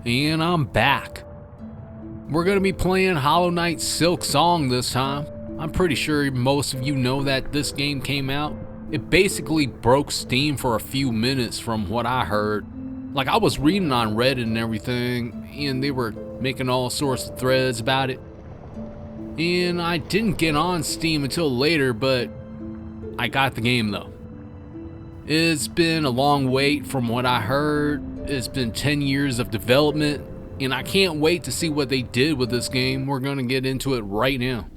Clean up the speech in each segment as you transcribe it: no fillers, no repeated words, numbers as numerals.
And I'm back. We're going to be playing Hollow Knight Silksong this time. I'm pretty sure most of you know that this game came out. It basically broke Steam for a few minutes from what I heard. Like, I was reading on Reddit and everything, and they were making all sorts of threads about it. And I didn't get on Steam until later, but I got the game though. It's been a long wait from what I heard. It's been 10 years of development, and I can't wait to see what they did with this game. We're gonna get into it right now.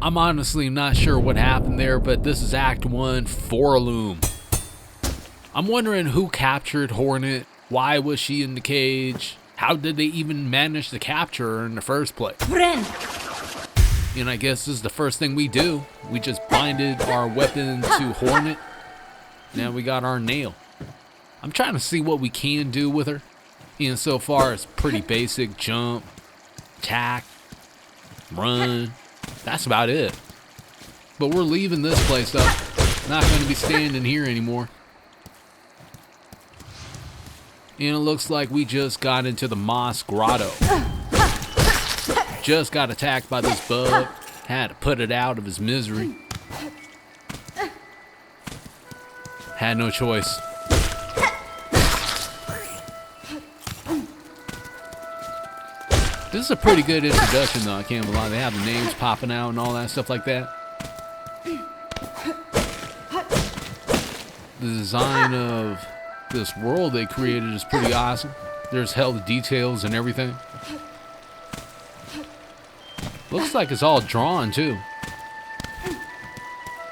I'm honestly not sure what happened there, but this is Act 1, Forloom. I'm wondering who captured Hornet, why was she in the cage, how did they even manage to capture her in the first place? Friend. And I guess this is the first thing we do. We just binded our weapon to Hornet. Now we got our nail. I'm trying to see what we can do with her. And so far it's pretty basic: jump, attack, run. That's about it. But we're leaving this place up. Not going to be standing here anymore. And it looks like we just got into the Moss Grotto. Just got attacked by this bug. Had to put it out of his misery. Had no choice. This is a pretty good introduction though, I can't lie. They have the names popping out and all that stuff like that. The design of this world they created is pretty awesome. There's hell the details and everything. Looks like it's all drawn too,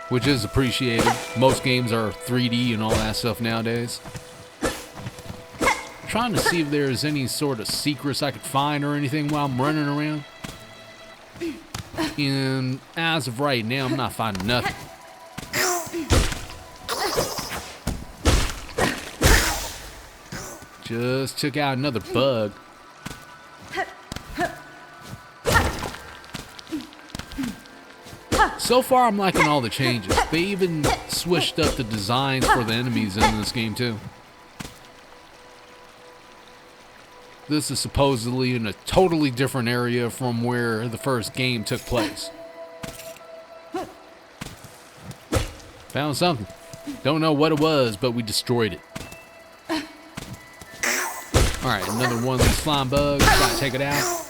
which is appreciated. Most games are 3D and all that stuff nowadays. Trying to see if there's any sort of secrets I could find or anything while I'm running around. And as of right now, I'm not finding nothing. Just took out another bug. So far, I'm liking all the changes. They even switched up the designs for the enemies in this game too. This is supposedly in a totally different area from where the first game took place. Found something. Don't know what it was, but we destroyed it. Alright, another one of these slime bugs. Gotta take it out.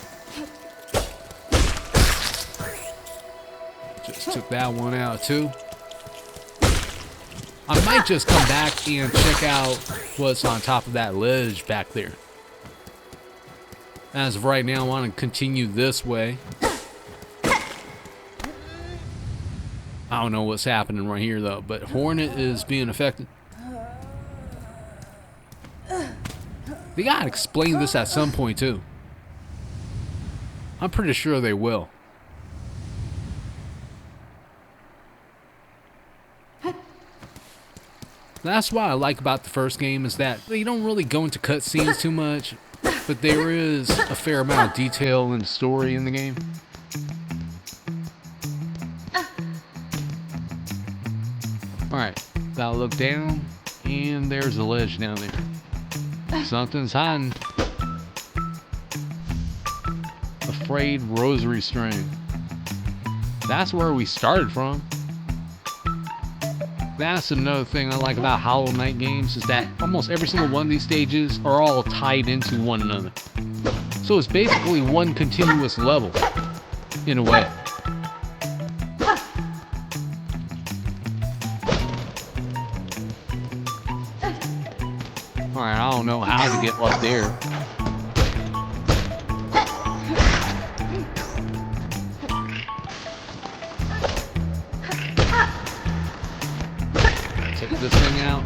Just took that one out too. I might just come back and check out what's on top of that ledge back there. As of right now, I want to continue this way. I don't know what's happening right here though, but Hornet is being affected. They gotta explain this at some point too. I'm pretty sure they will. That's what I like about the first game, is that they don't really go into cutscenes too much, but there is a fair amount of detail and story in the game. Alright, gotta look down, and there's a ledge down there. Something's hiding. A frayed rosary string. That's where we started from. That's another thing I like about Hollow Knight games, is that almost every single one of these stages are all tied into one another. So it's basically one continuous level, in a way. Alright, I don't know how to get up there. Take this thing out.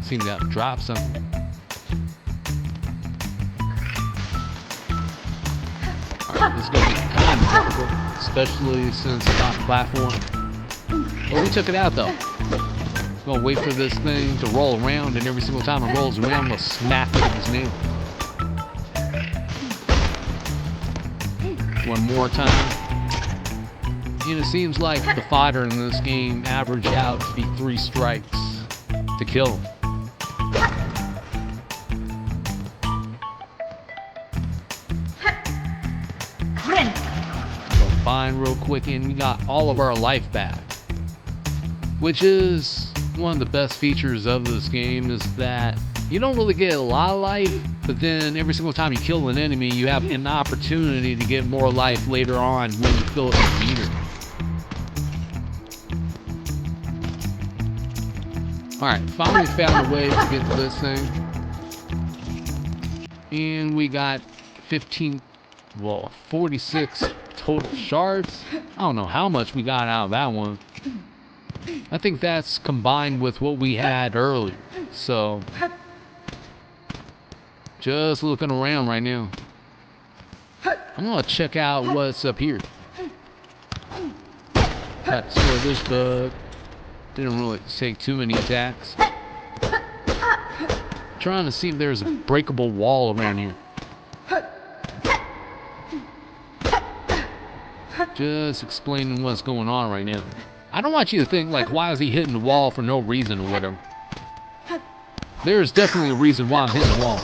Seems to have dropped something. Alright, this is going to be kind of difficult, especially since it's on a platform. But we took it out though. Gonna wait for this thing to roll around, and every single time it rolls around, we'll snap it in his nail. One more time. And it seems like the fighter in this game average out to be 3 strikes to kill him. So fine real quick, and we got all of our life back. Which is one of the best features of this game, is that you don't really get a lot of life, but then every single time you kill an enemy, you have an opportunity to get more life later on when you fill up your meter. Alright, finally found a way to get to this thing. And we got 46 total shards. I don't know how much we got out of that one. I think that's combined with what we had earlier. So, just looking around right now. I'm gonna check out what's up here. Got to destroy this bug. Didn't really take too many attacks. Trying to see if there's a breakable wall around here. Just explaining what's going on right now. I don't want you to think like, why is he hitting the wall for no reason or whatever. There's definitely a reason why I'm hitting the wall.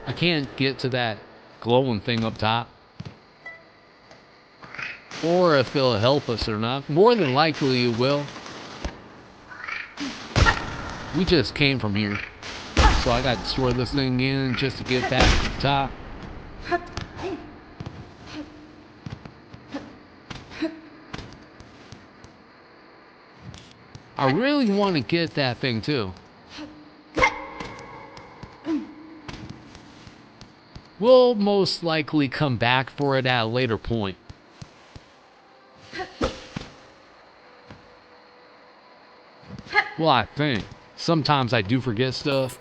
I can't get to that glowing thing up top. Or if it'll help us or not. More than likely it will. We just came from here. So I gotta destroy this thing again just to get back to the top. I really want to get that thing too. We'll most likely come back for it at a later point. Well, I think. Sometimes I do forget stuff.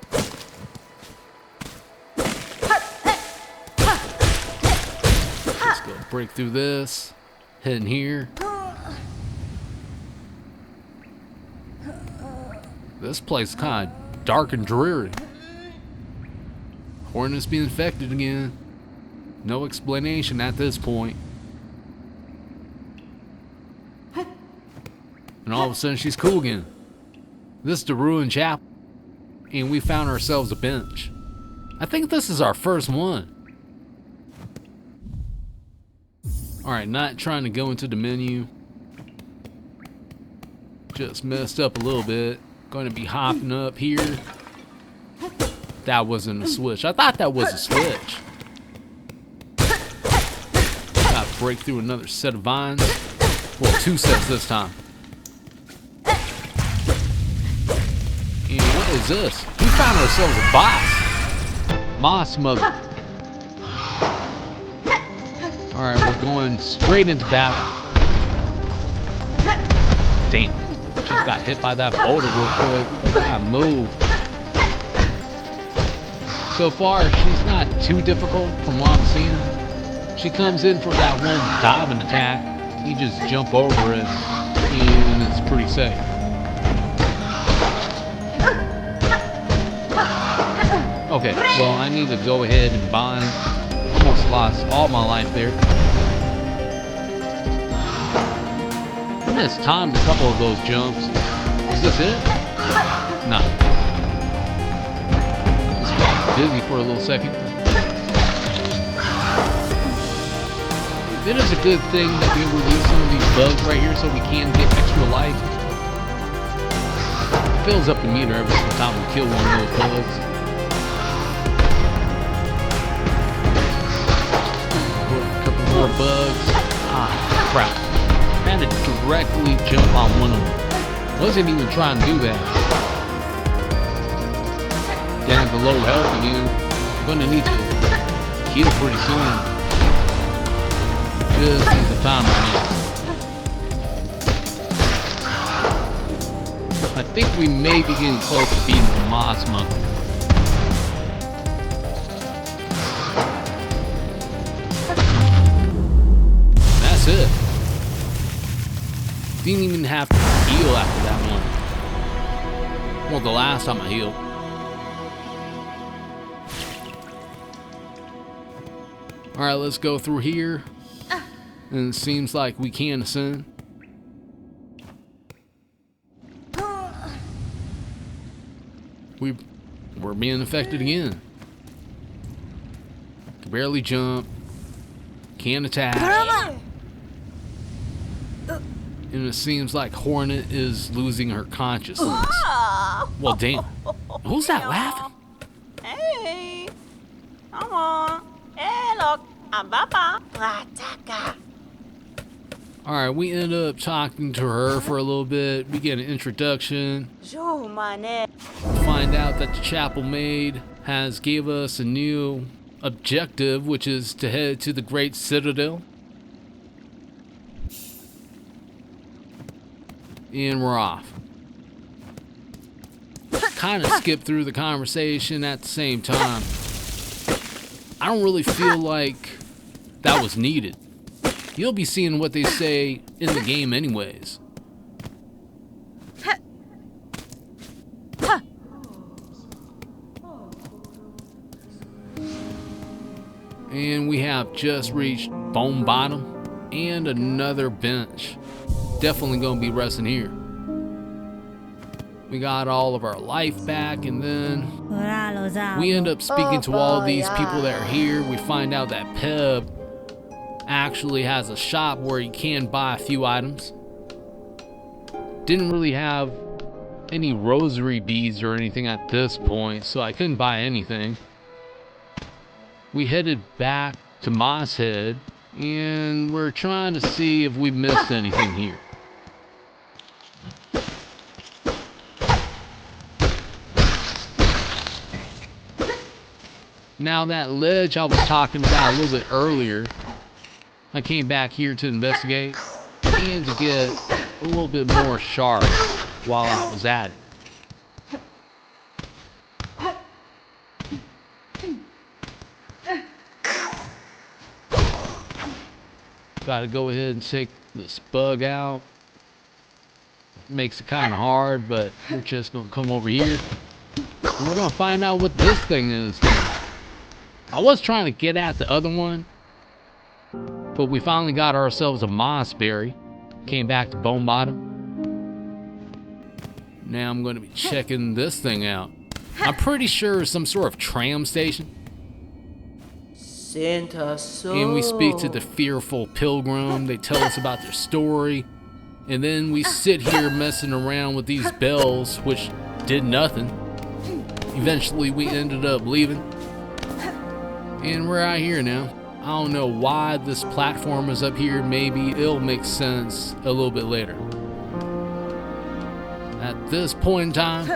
Let's go break through this. Head in here. This place is kind of dark and dreary. Hornet's being infected again. No explanation at this point. And all of a sudden she's cool again. This is the ruined chapel. And we found ourselves a bench. I think this is our first one. Alright, not trying to go into the menu. Just messed up a little bit. Going to be hopping up here. That wasn't a switch. I thought that was a switch. Gotta break through another set of vines. Well, 2 sets this time. And what is this? We found ourselves a boss. Moss mother. Alright, we're going straight into battle. Damn. Just got hit by that boulder real quick. I moved. So far, she's not too difficult from what I'm seeing. She comes in for that one diving attack. You just jump over it, and it's pretty safe. Okay, well, I need to go ahead and bind. Almost lost all my life there. I mistimed a couple of those jumps. Is this it? No. Just got busy for a little second. It is a good thing that we release some of these bugs right here so we can get extra life. It fills up the meter every single time we kill one of those bugs. A couple more bugs. Ah, crap. I had to directly jump on one of them. Wasn't even trying to do that. Down to low health again. I'm gonna need to heal pretty soon. Just need the time right now. I think we may be getting close to beating the Moss Monkey. That's it. Didn't even have to heal after that one. Well, the last time I healed. Alright, let's go through here. And it seems like we can ascend. We're being affected again. Can barely jump. Can't attack. And it seems like Hornet is losing her consciousness. Well, damn. Who's that laughing? Hey, come on. Hey, look, I'm Papa. Alright, we end up talking to her for a little bit. We get an introduction. Find out that the Chapel Maid has gave us a new objective, which is to head to the Great Citadel. And we're off. Kind of skip through the conversation at the same time. I don't really feel like that was needed. You'll be seeing what they say in the game anyways. And we have just reached Bone Bottom and another bench. Definitely gonna be resting here. We got all of our life back, and then we end up speaking to all of these people that are here. We find out that Peb actually has a shop where you can buy a few items. Didn't really have any rosary beads or anything at this point, so I couldn't buy anything. We headed back to Mosshead, and we're trying to see if we missed anything here. Now that ledge I was talking about a little bit earlier, I came back here to investigate and to get a little bit more sharp while I was at it. Gotta go ahead and take this bug out. Makes it kind of hard, but we're just gonna come over here and we're gonna find out what this thing is. I was trying to get at the other one, but we finally got ourselves a Mossberry. Came back to Bone Bottom. Now I'm going to be checking this thing out. I'm pretty sure it's some sort of tram station. And we speak to the fearful pilgrim. They tell us about their story. And then we sit here messing around with these bells, which did nothing. Eventually we ended up leaving. And we're out here now. I don't know why this platform is up here. Maybe it'll make sense a little bit later. At this point in time,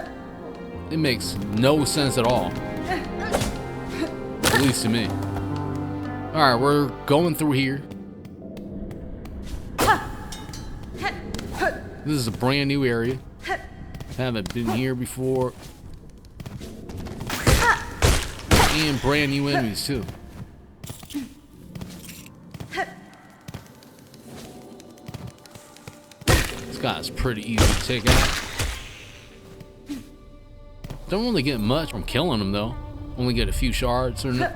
it makes no sense at all. At least to me. Alright, we're going through here. This is a brand new area. Haven't been here before. And brand new enemies too. This guy's pretty easy to take out. Don't really get much from killing him though. Only get a few shards or no,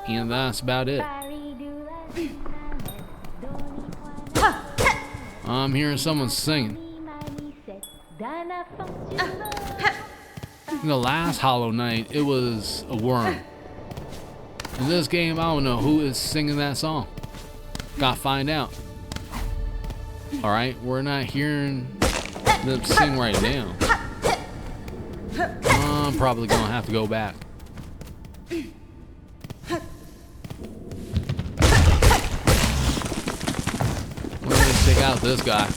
and that's about it. I'm hearing someone singing. In the last Hollow Knight, it was a worm. In this game, I don't know who is singing that song. Gotta find out. Alright, we're not hearing them sing right now. I'm probably gonna have to go back. Let's take out this guy.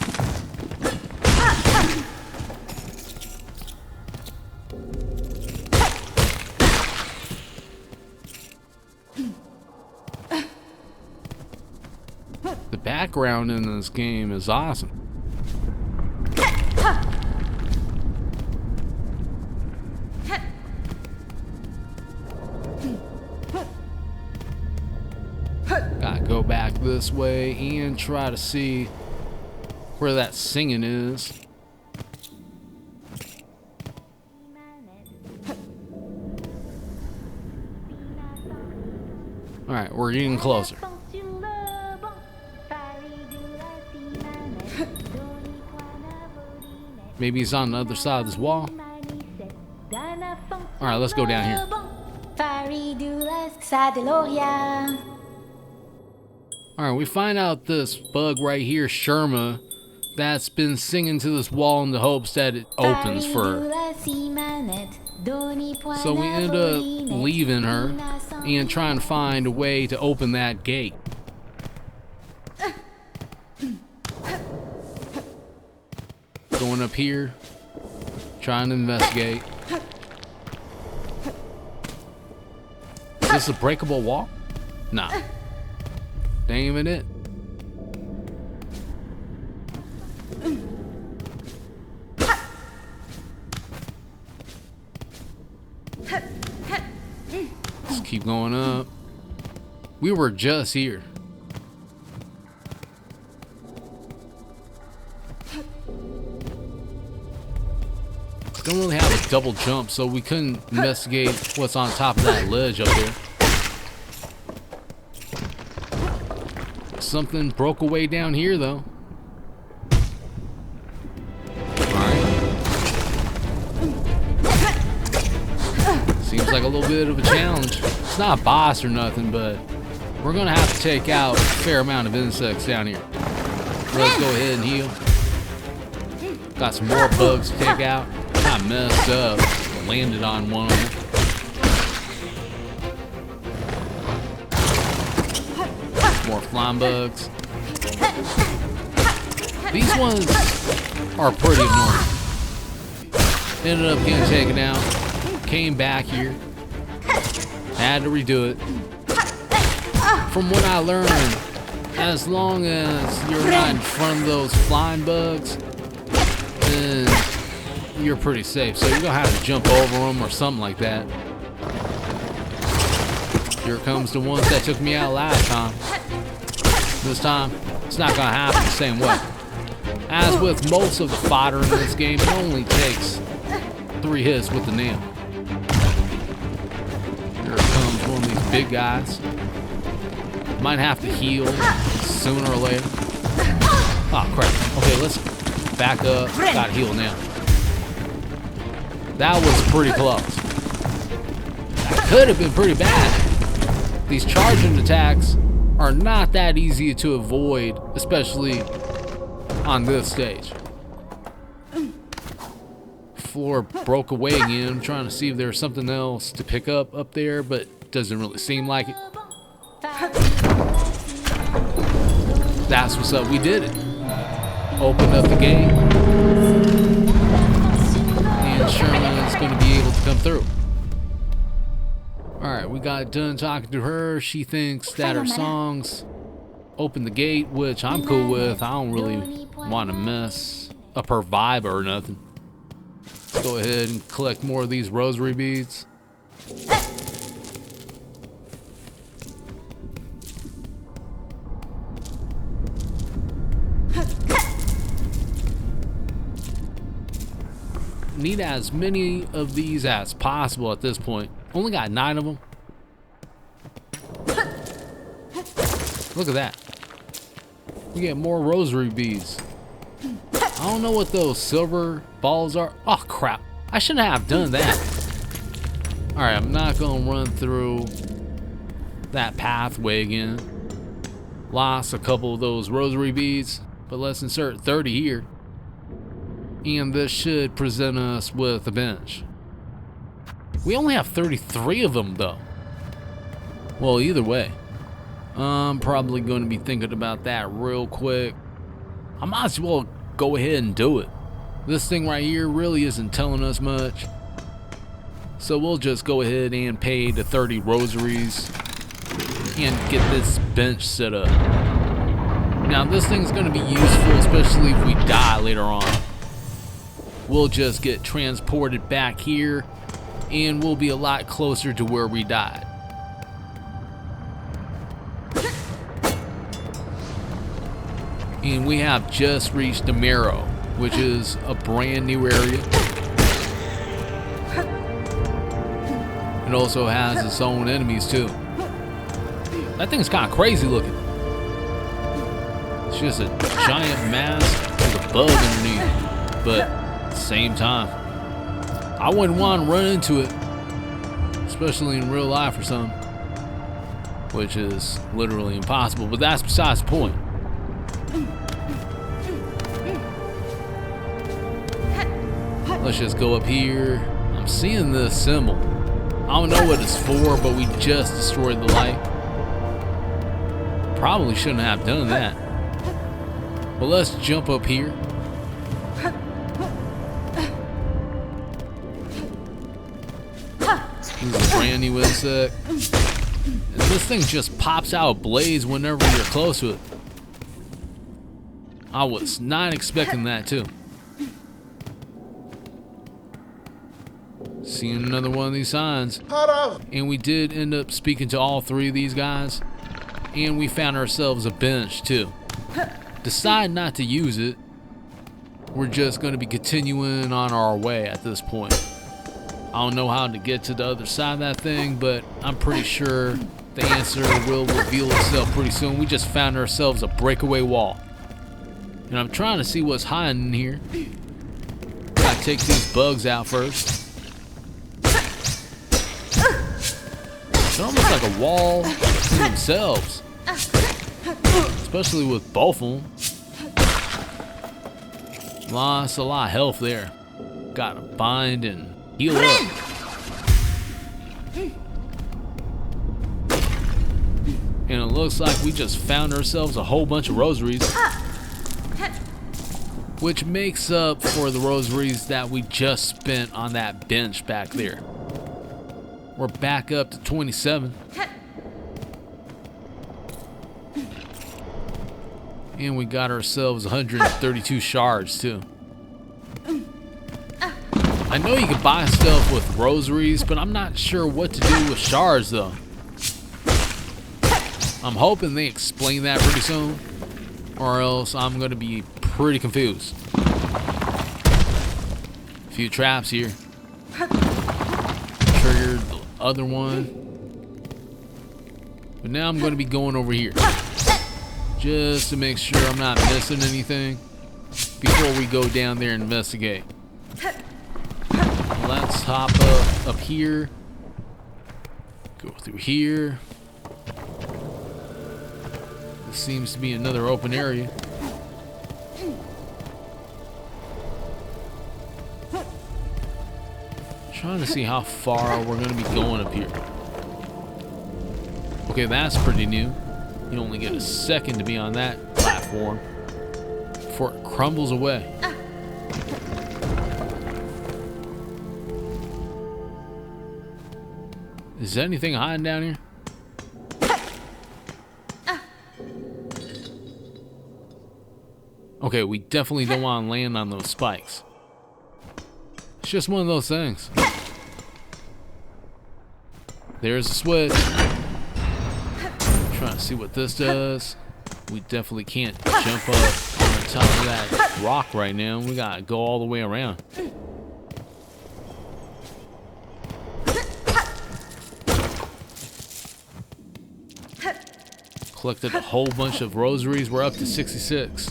The background in this game is awesome. Gotta go back this way and try to see where that singing is. Alright, we're getting closer. Maybe he's on the other side of this wall. Alright, let's go down here. Alright, we find out this bug right here, Sherma, that's been singing to this wall in the hopes that it opens for her. So we end up leaving her and trying to find a way to open that gate. Going up here, trying to investigate. Is this a breakable wall? Nah. That ain't even it. Let's keep going up. We were just here. Don't really have a double jump, so we couldn't investigate what's on top of that ledge up there. Something broke away down here though. Alright. Seems like a little bit of a challenge. It's not a boss or nothing, but we're gonna have to take out a fair amount of insects down here. Let's go ahead and heal. Got some more bugs to take out. I messed up. Landed on one of them. More flying bugs. These ones are pretty annoying. Ended up getting taken out. Came back here. Had to redo it. From what I learned, as long as you're not in front of those flying bugs, then you're pretty safe. So you're gonna have to jump over them or something like that. Here comes the ones that took me out last time. This time, it's not gonna happen the same way. As with most of the fodder in this game, it only takes 3 hits with the nail. Here comes one of these big guys. Might have to heal sooner or later. Oh crap. Okay, let's back up. Gotta heal now. That was pretty close. That could have been pretty bad. These charging attacks are not that easy to avoid, especially on this stage. Floor broke away again. I'm trying to see if there's something else to pick up there, but it doesn't really seem like it. That's what's up. We did it. Opened up the gate. And Sherman's going to be able to come through. Alright, we got done talking to her. She thinks that her songs open the gate, which I'm cool with. I don't really want to mess up her vibe or nothing. Let's go ahead and collect more of these rosary beads. need as many of these as possible at this point. Only got 9 of them. Look at that. We get more rosary beads. I don't know what those silver balls are. Oh crap. I shouldn't have done that. Alright, I'm not gonna run through that pathway again. Lost a couple of those rosary beads, but let's insert 30 here. And this should present us with a bench. We only have 33 of them though. Well, either way, I'm probably going to be thinking about that real quick. I might as well go ahead and do it. This thing right here really isn't telling us much. So we'll just go ahead and pay the 30 rosaries and get this bench set up. Now this thing's going to be useful, especially if we die later on. We'll just get transported back here and we'll be a lot closer to where we died. And we have just reached the Marrow, which is a brand new area. It also has its own enemies too. That thing's kind of crazy looking. It's just a giant mask with a bug underneath. But at the same time, I wouldn't want to run into it, especially in real life or something, which is literally impossible, but that's besides the point. Let's just go up here. I'm seeing this symbol. I don't know what it's for, but we just destroyed the light. Probably shouldn't have done that. But let's jump up here. This is a brand new insect. And this thing just pops out a blaze whenever you're close to it. I was not expecting that too. Seeing another one of these signs. And we did end up speaking to all 3 of these guys. And we found ourselves a bench too. Decide not to use it. We're just going to be continuing on our way at this point. I don't know how to get to the other side of that thing, but I'm pretty sure the answer will reveal itself pretty soon. We just found ourselves a breakaway wall. And I'm trying to see what's hiding in here. Gotta take these bugs out first. They're almost like a wall to themselves. Especially with both of them. Lost a lot of health there. Gotta bind and heal up. And it looks like we just found ourselves a whole bunch of rosaries. Which makes up for the rosaries that we just spent on that bench back there. We're back up to 27. And we got ourselves 132 shards too. I know you can buy stuff with rosaries, but I'm not sure what to do with shards though. I'm hoping they explain that pretty soon, or else I'm gonna be pretty confused. A few traps here. Triggered the other one. But now I'm gonna be going over here. Just to make sure I'm not missing anything before we go down there and investigate. Let's hop up here. Go through here. This seems to be another open area. Trying to see how far we're going to be going up here. Okay, that's pretty new. You only get a second to be on that platform before it crumbles away. Is there anything hiding down here? Okay, we definitely don't want to land on those spikes. It's just one of those things. There's a switch. Trying to see what this does. We definitely can't jump up on top of that rock right now. We gotta go all the way around. Collected a whole bunch of rosaries. We're up to 66.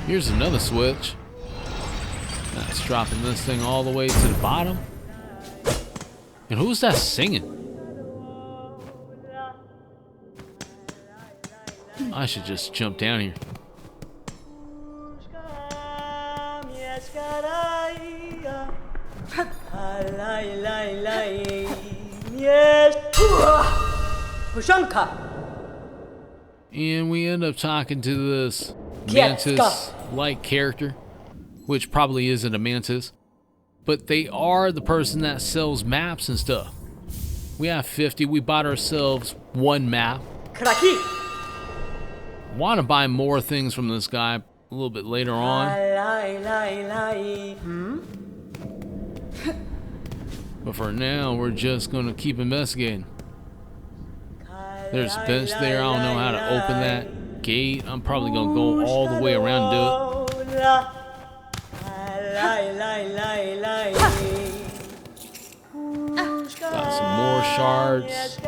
Here's another switch. That's dropping this thing all the way to the bottom. And who's that singing? I should just jump down here. And we end up talking to this mantis-like character, which probably isn't a mantis, but they are the person that sells maps and stuff. We have 50. We bought ourselves one map. Want to buy more things from this guy a little bit later on. But for now, we're just going to keep investigating. There's a bench there. I don't know how to open that gate. I'm probably going to go all the way around and do it. Got some more shards.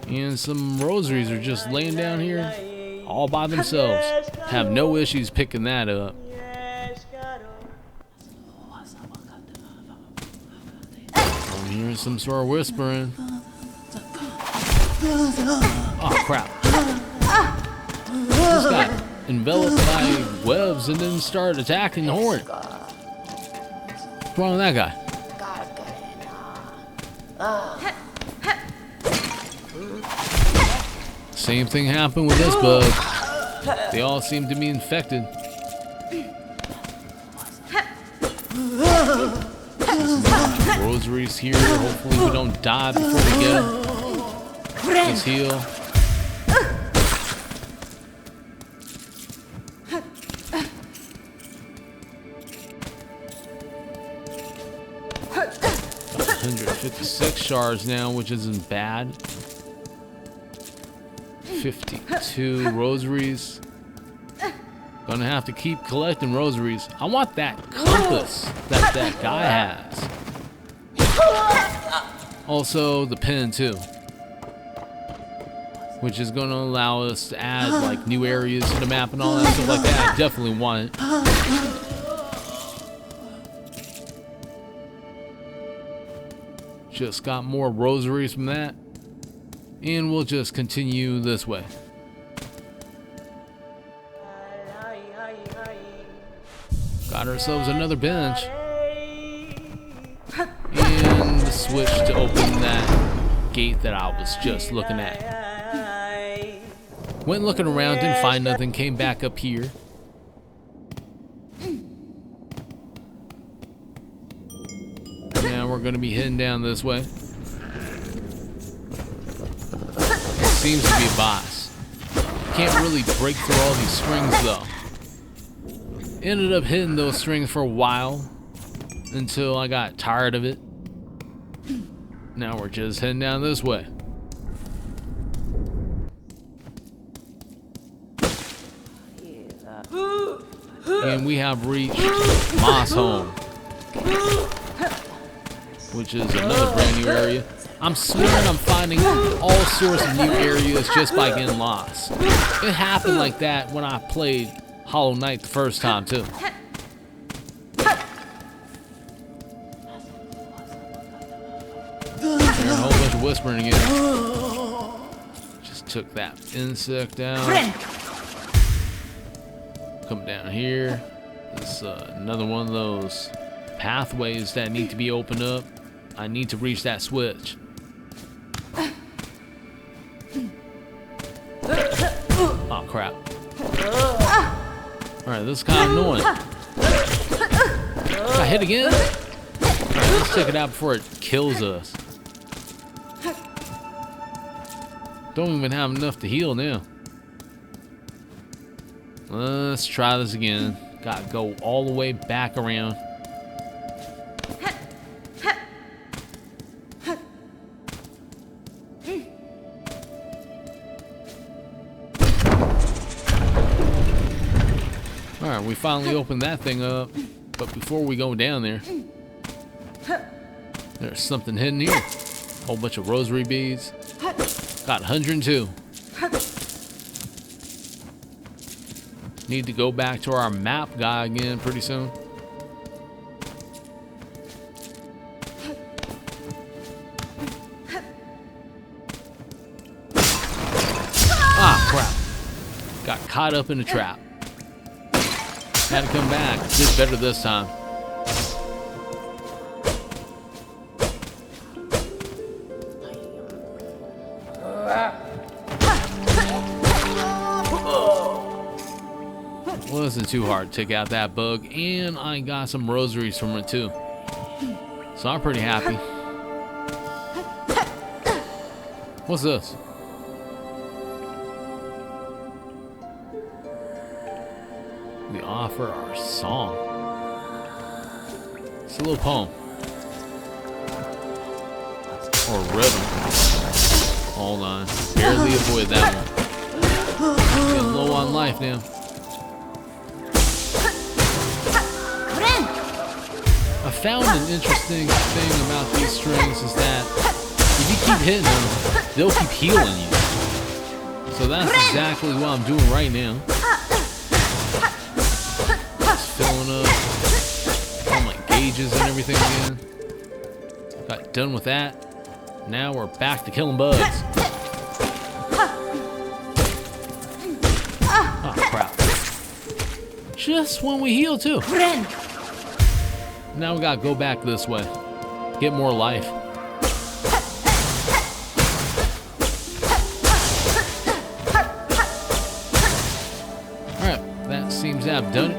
And some rosaries are just laying down here all by themselves. Have no issues picking that up. I'm hearing some sort of whispering. Oh crap. Just got enveloped by webs and then started attacking the horn. What's wrong with that guy? Same thing happened with this bug. They all seem to be infected. Rosaries here. Hopefully we don't die before we get them. Let's heal. Got 156 shards now, which isn't bad. 52 rosaries. Gonna have to keep collecting rosaries. I want that compass that that guy has. Also the pen too, which is gonna allow us to add like new areas to the map and all that stuff like that. I definitely want it. Just got more rosaries from that. And we'll just continue this way. Got ourselves another bench. And the switch to open that gate that I was just looking at. Went looking around, didn't find nothing, came back up here. Now we're gonna be heading down this way. Seems to be a boss. Can't really break through all these strings though. Ended up hitting those strings for a while until I got tired of it. Now we're just heading down this way. And we have reached Moss Home, which is another brand new area. I'm swearing I'm finding all sorts of new areas just by getting lost. It happened like that when I played Hollow Knight the first time too. Hearing a whole bunch of whispering again. Just took that insect out. Come down here. This another one of those pathways that need to be opened up. I need to reach that switch. Oh crap. Alright, this is kind of annoying. Got hit again? Alright, let's check it out before it kills us. Don't even have enough to heal now. Let's try this again. Gotta go all the way back around. Alright, we finally opened that thing up, But before we go down there, there's something hidden here. Whole bunch of rosary beads. Got 102. Need to go back to our map guy again pretty soon. Ah, crap. Got caught up in a trap. Had to come back. Did better this time. Wasn't too hard to take out that bug, and I got some rosaries from it too. So I'm pretty happy. What's this? We offer our song. It's a little poem. Or rhythm. Hold on. Barely avoid that one. Getting low on life now. I found an interesting thing about these strings is that if you keep hitting them, they'll keep healing you. So that's exactly what I'm doing right now. Just filling up all my gauges and everything again. Got done with that. Now we're back to killing bugs. Oh crap. Just when we heal too. Now we gotta go back this way. Get more life. Alright, that seems to have done it.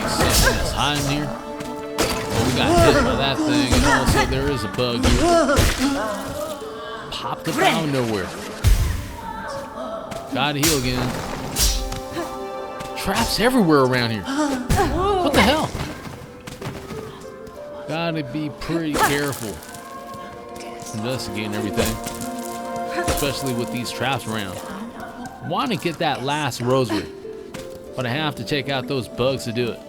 Something is hiding here. Oh, we got hit by that thing, and also there is a bug here. Popped up out of nowhere. Gotta heal again. Traps everywhere around here. What the hell? Gotta be pretty careful investigating everything, especially with these traps around. Want to get that last rosary, but I have to take out those bugs to do it.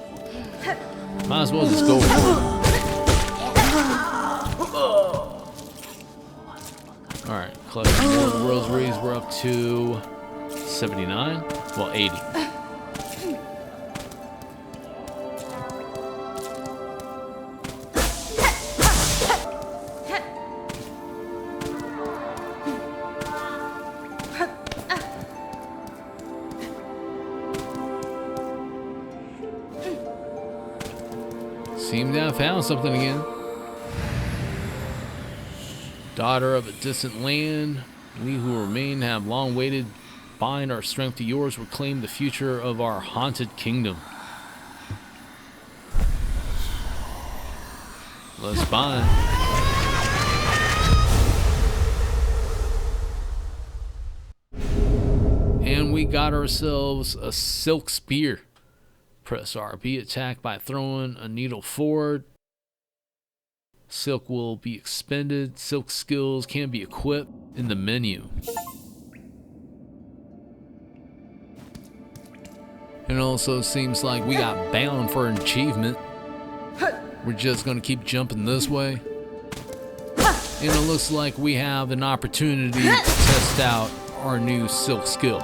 Might as well just go for it. Alright, collecting more of the rosaries. We're up to 79? Well, 80. Seem to have found something again. Daughter of a distant land, we who remain have long waited. Bind our strength to yours, reclaim the future of our haunted kingdom. Let's bind. And we got ourselves a silk spear. Press RB, attack by throwing a needle forward. Silk will be expended. Silk skills can be equipped in the menu. It also seems like we got bound for an achievement. We're just gonna keep jumping this way. And it looks like we have an opportunity to test out our new silk skill.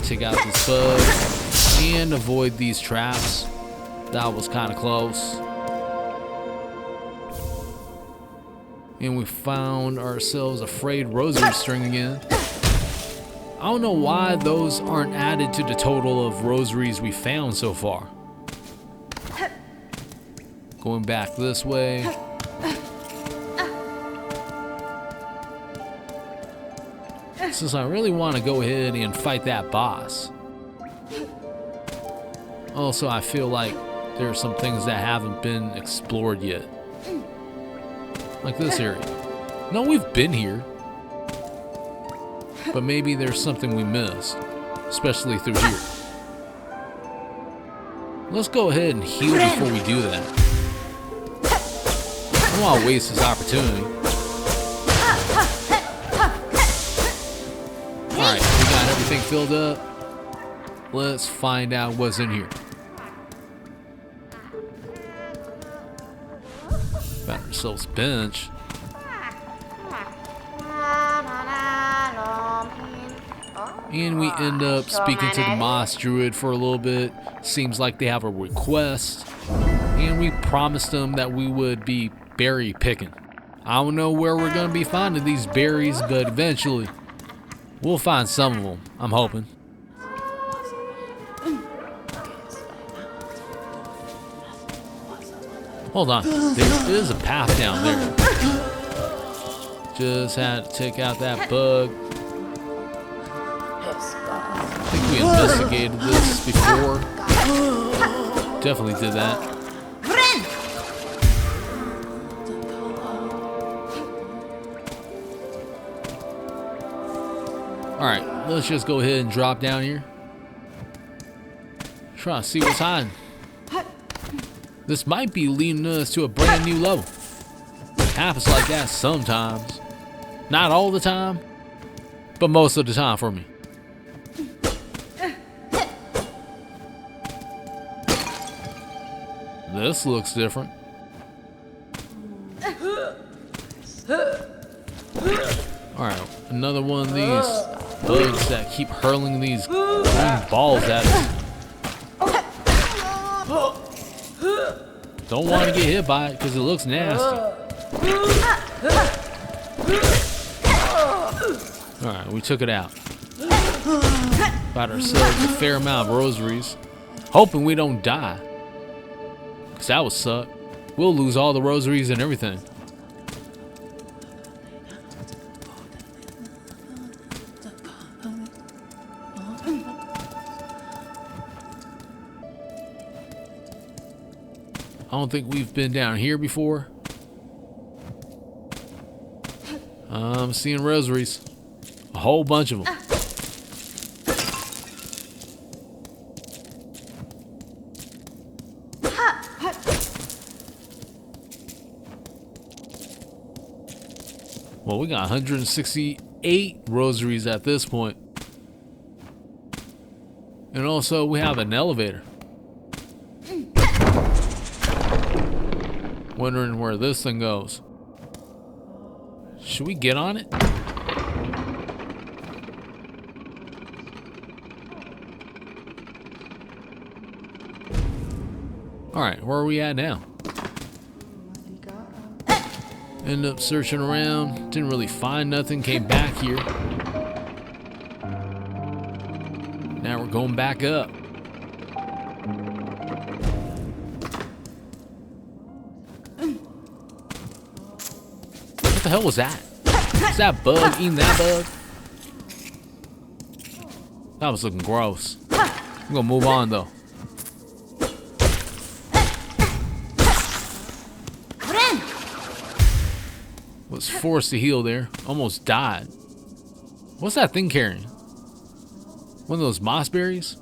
Take out this bug and avoid these traps. That was kind of close. And we found ourselves a frayed rosary string again. I don't know why those aren't added to the total of rosaries we found so far. Going back this way. Since I really want to go ahead and fight that boss. Also, I feel like there are some things that haven't been explored yet. Like this area. No, we've been here. But maybe there's something we missed, especially through here. Let's go ahead and heal before we do that. I don't want to waste this opportunity. everything filled up. Let's find out what's in here. Got ourselves a bench. And we end up speaking to the Moss Druid for a little bit. Seems like they have a request. And we promised them that we would be berry picking. I don't know where we're going to be finding these berries, but eventually we'll find some of them, I'm hoping. Hold on, there is a path down there. Just had to take out that bug. I think we investigated this before. Definitely did that. Alright, let's just go ahead and drop down here. Try to see what's hiding. This might be leading us to a brand new level. It happens like that sometimes. Not all the time, but most of the time for me. This looks different. Alright, another one of these bugs that keep hurling these green balls at us. Don't want to get hit by it because it looks nasty. Alright, we took it out. Got ourselves a fair amount of rosaries. Hoping we don't die. Because that would suck. We'll lose all the rosaries and everything. I don't think we've been down here before. I'm seeing rosaries. A whole bunch of them. Well, we got 168 rosaries at this point. And also we have an elevator. Wondering where this thing goes. Should we get on it? Alright, where are we at now? Ended up searching around, didn't really find nothing, came back here. Now we're going back up. What the hell was that? Is that bug eating that bug? That was looking gross. I'm gonna move on though. Was forced to heal there. Almost died. What's that thing carrying? One of those mossberries?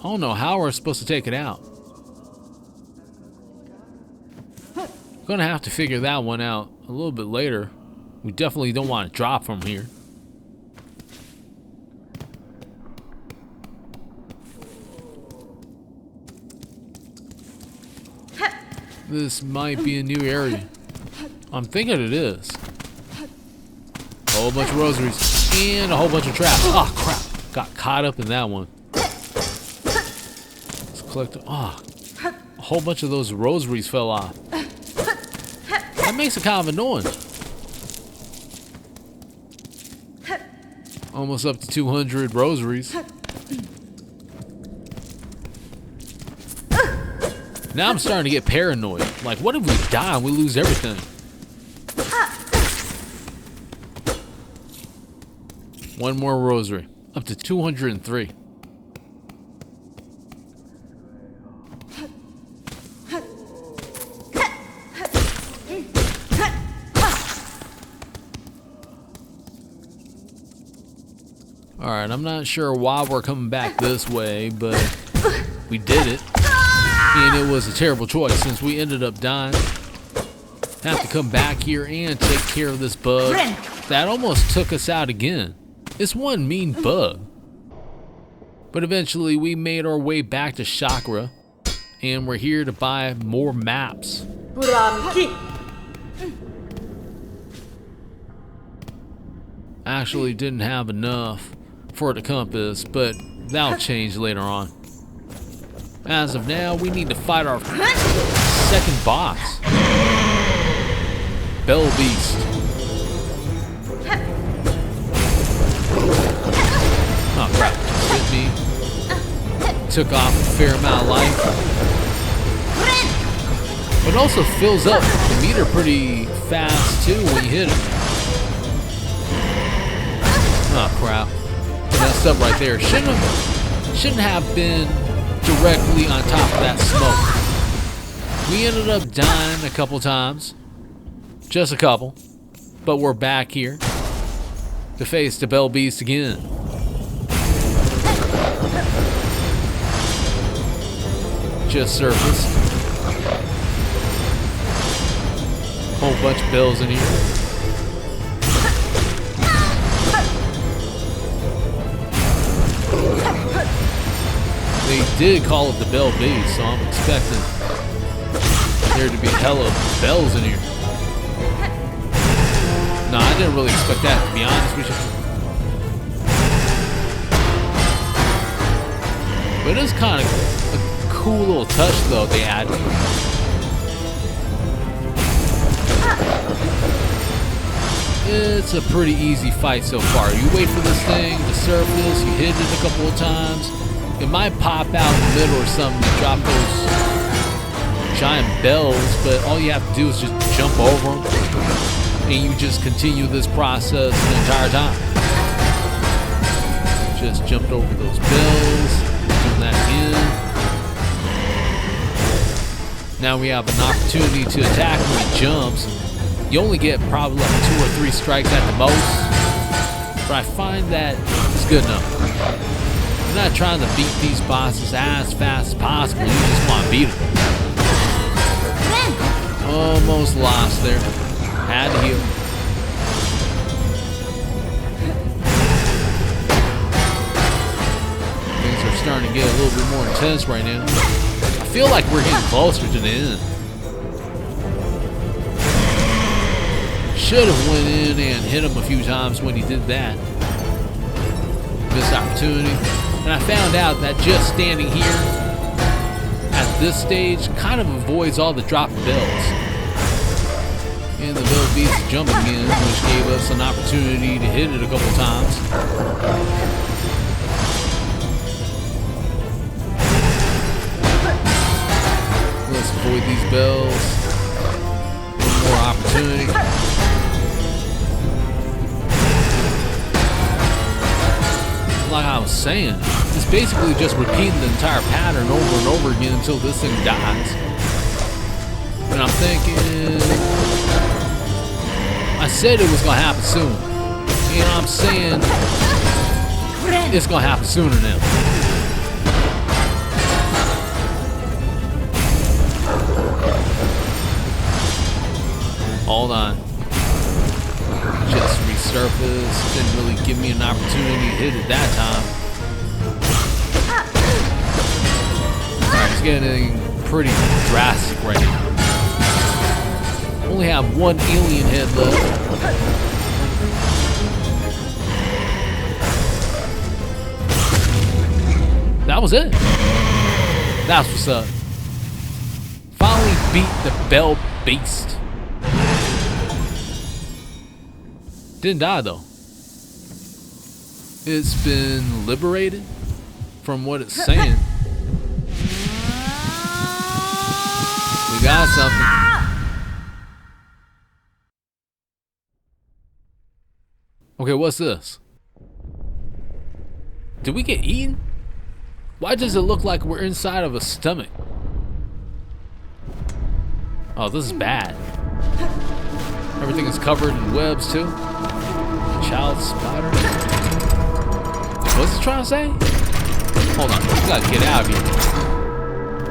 I don't know how we're supposed to take it out. Gonna have to figure that one out a little bit later. We definitely don't want to drop from here. This might be a new area. I'm thinking it is. A whole bunch of rosaries and a whole bunch of traps. Oh crap, got caught up in that one. Let's collect, a whole bunch of those rosaries fell off. That makes it kind of annoying. Almost up to 200 rosaries. Now I'm starting to get paranoid. Like, what if we die and we lose everything? One more rosary. Up to 203. Alright, I'm not sure why we're coming back this way, but we did it. And it was a terrible choice since we ended up dying. Have to come back here and take care of this bug. That almost took us out again. It's one mean bug. But eventually we made our way back to Chakra, and we're here to buy more maps. Actually didn't have enough for the compass, but that'll change later on. As of now, we need to fight our second boss, Bell Beast. Oh crap, just hit me. Took off a fair amount of life. But also fills up the meter pretty fast too when you hit it. Oh crap. Messed up right there. Shouldn't have been directly on top of that smoke. We ended up dying a couple times. Just a couple. But we're back here to face the Bell Beast again. Just surfaced. Whole bunch of bells in here. They did call it the Bell Beast, so I'm expecting there to be hella bells in here. No, I didn't really expect that, to be honest with you. But it is kind of a cool little touch, though, they added. It's a pretty easy fight so far. You wait for this thing to surface, you hit it a couple of times. It might pop out in the middle or something to drop those giant bells, but all you have to do is just jump over them, and you just continue this process the entire time. Just jumped over those bells, turn that in. Now we have an opportunity to attack when it jumps. You only get probably like 2 or 3 strikes at the most, but I find that it's good enough. You're not trying to beat these bosses as fast as possible, you just want to beat them. Almost lost there. Had to heal. Things are starting to get a little bit more intense right now. I feel like we're getting closer to the end. Should have went in and hit him a few times when he did that. Missed opportunity. And I found out that just standing here at this stage kind of avoids all the dropped bells. And the Bell Beast jumping in, which gave us an opportunity to hit it a couple times. Let's avoid these bells. One more opportunity. Like I was saying, it's basically just repeating the entire pattern over and over again until this thing dies. And I'm thinking, I said it was gonna happen soon. You know what I'm saying? It's gonna happen sooner now. Hold on. Just resurfaced. Didn't really give me an opportunity to hit it that time. Alright, it's getting pretty drastic right now. Only have one alien head left. That was it. That's what's up. Finally beat the Bell Beast. Didn't die though. It's been liberated from what it's saying. We got something. Okay, what's this? Did we get eaten? Why does it look like we're inside of a stomach? Oh, this is bad. Everything is covered in webs too. Child spider. What's it trying to say? Hold on, we gotta get out of here.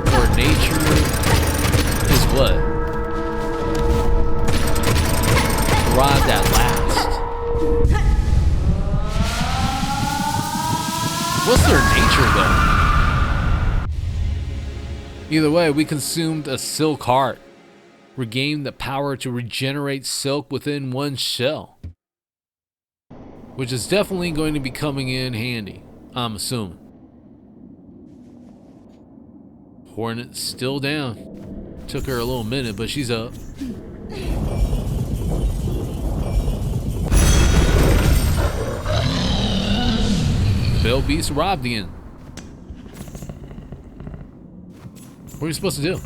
For nature is what? Arrived at last. What's their nature, though? Either way, we consumed a silk heart. Regained the power to regenerate silk within one shell. Which is definitely going to be coming in handy, I'm assuming. Hornet's still down. Took her a little minute, but she's up. Bell Beast robbed again. What are we supposed to do?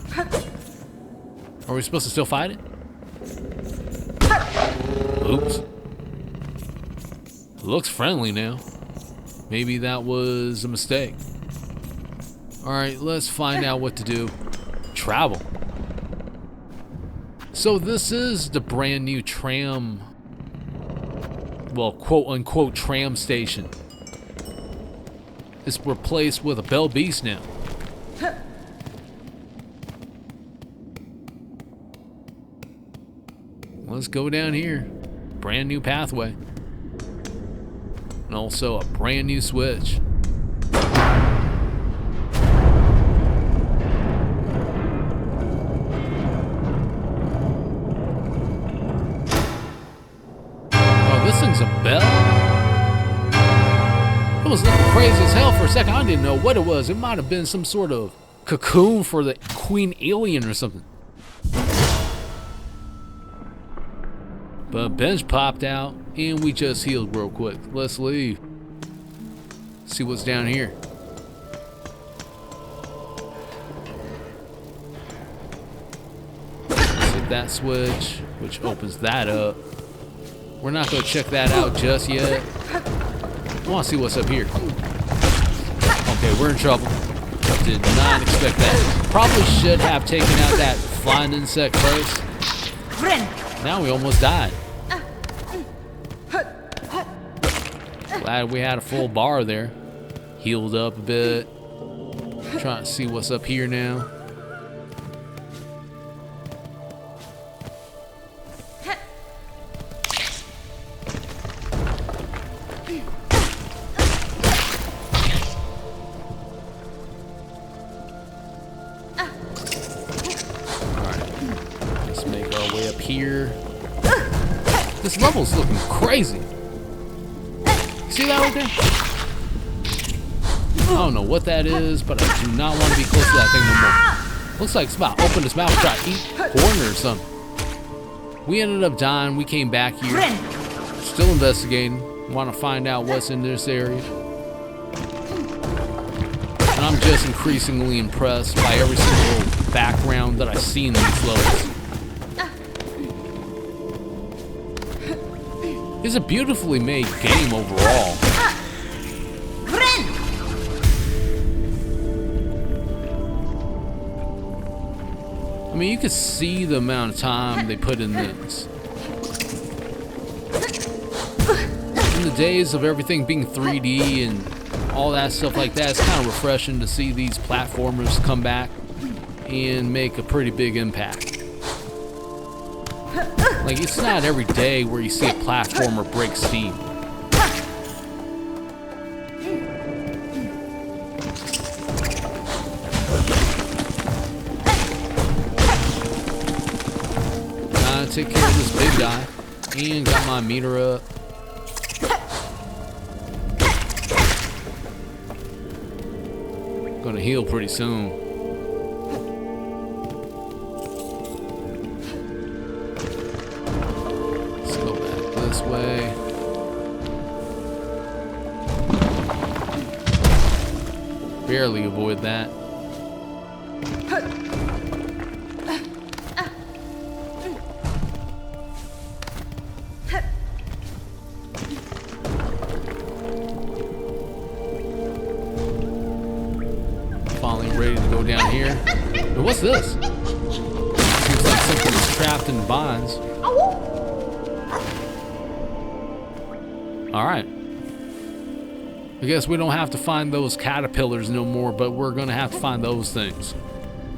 Are we supposed to still fight it? Oops. It looks friendly now. Maybe that was a mistake. Alright, let's find out what to do. Travel. So this is the brand new tram, well, quote unquote tram station. It's replaced with a Bell Beast now. Let's go down here. Brand new pathway. And also a brand new switch. Oh, this thing's a bell? It was looking crazy as hell for a second. I didn't know what it was. It might have been some sort of cocoon for the queen alien or something. But a bench popped out, and we just healed real quick. Let's leave. See what's down here. Let's hit that switch, which opens that up. We're not going to check that out just yet. I want to see what's up here. Okay, we're in trouble. Did not expect that. Probably should have taken out that flying insect first. Now we almost died. Glad we had a full bar there. Healed up a bit. Trying to see what's up here now. Alright. Let's make our way up here. This level's looking crazy. See that right there? I don't know what that is, but I do not want to be close to that thing no more. Looks like it's about to open its mouth and try to eat corn or something. We ended up dying. We came back here. Still investigating. Want to find out what's in this area. And I'm just increasingly impressed by every single background that I see in these levels. It's a beautifully made game overall. I mean, you can see the amount of time they put in this. In the days of everything being 3D and all that stuff like that, it's kind of refreshing to see these platformers come back and make a pretty big impact. Like, it's not every day where you see a platformer break steam. Gotta take care of this big guy. And got my meter up. Gonna heal pretty soon. Way. Barely avoid that. Finally ready to go down here. But what's this? Seems like something's trapped in bonds. Alright. I guess we don't have to find those caterpillars no more, but we're going to have to find those things.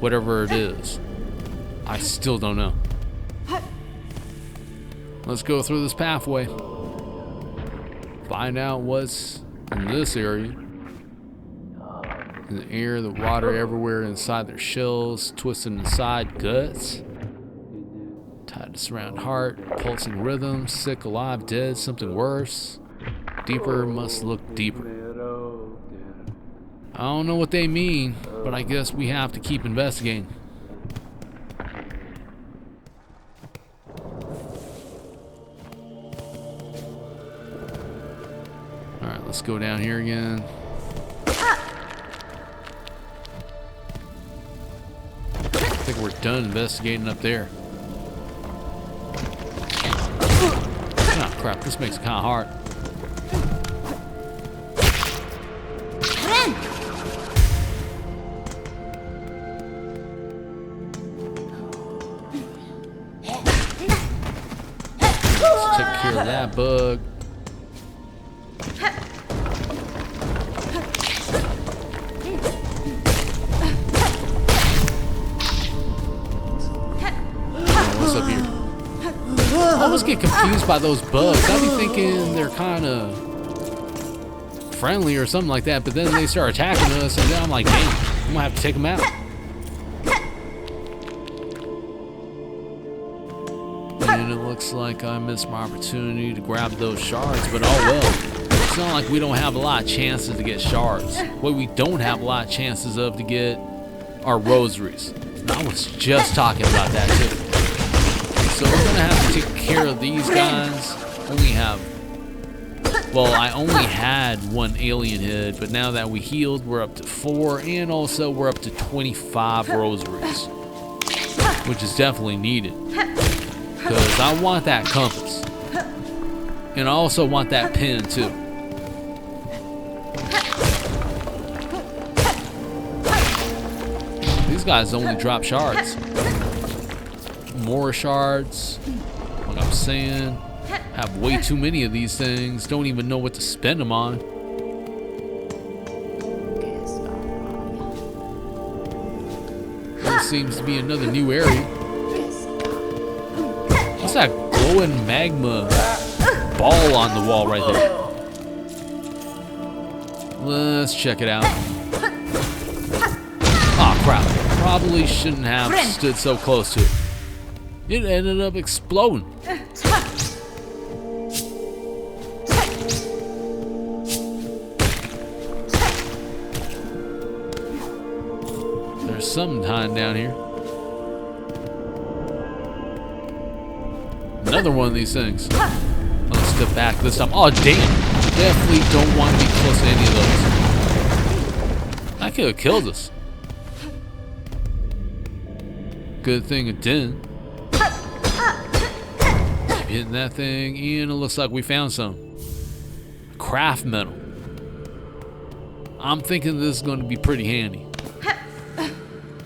Whatever it is. I still don't know. Let's go through this pathway. Find out what's in this area. In the air, the water everywhere inside their shells, twisted inside guts. Tied to surround heart, pulsing rhythm, sick, alive, dead, something worse. Deeper must look deeper. I don't know what they mean, but I guess we have to keep investigating. Alright, let's go down here again. I think we're done investigating up there. Oh crap, this makes it kind of hard. Let's take care of that bug. What's up here? I always get confused by those bugs. I be thinking they're kind of friendly or something like that, but then they start attacking us, and then I'm like, damn, I'm gonna have to take them out. And it looks like I missed my opportunity to grab those shards, but oh well. It's not like we don't have a lot of chances to get shards. What we don't have a lot of chances of to get are rosaries. And I was just talking about that too. So we're gonna have to take care of these guys. I only had one alien head, but now that we healed, we're up to 4, and also we're up to 25 rosaries, which is definitely needed. Because I want that compass. And I also want that pin too. These guys only drop shards. More shards, like I'm saying, have way too many of these things, don't even know what to spend them on. There seems to be another new area. What's that glowing magma ball on the wall right there? Let's check it out. Oh crap, probably shouldn't have stood so close to it. It ended up exploding. There's something hiding down here. Another one of these things. Let's step back this time. Oh damn! Definitely don't want to be close to any of those. That could have killed us. Good thing it didn't. Hitting that thing, and it looks like we found some craft metal. I'm thinking this is going to be pretty handy.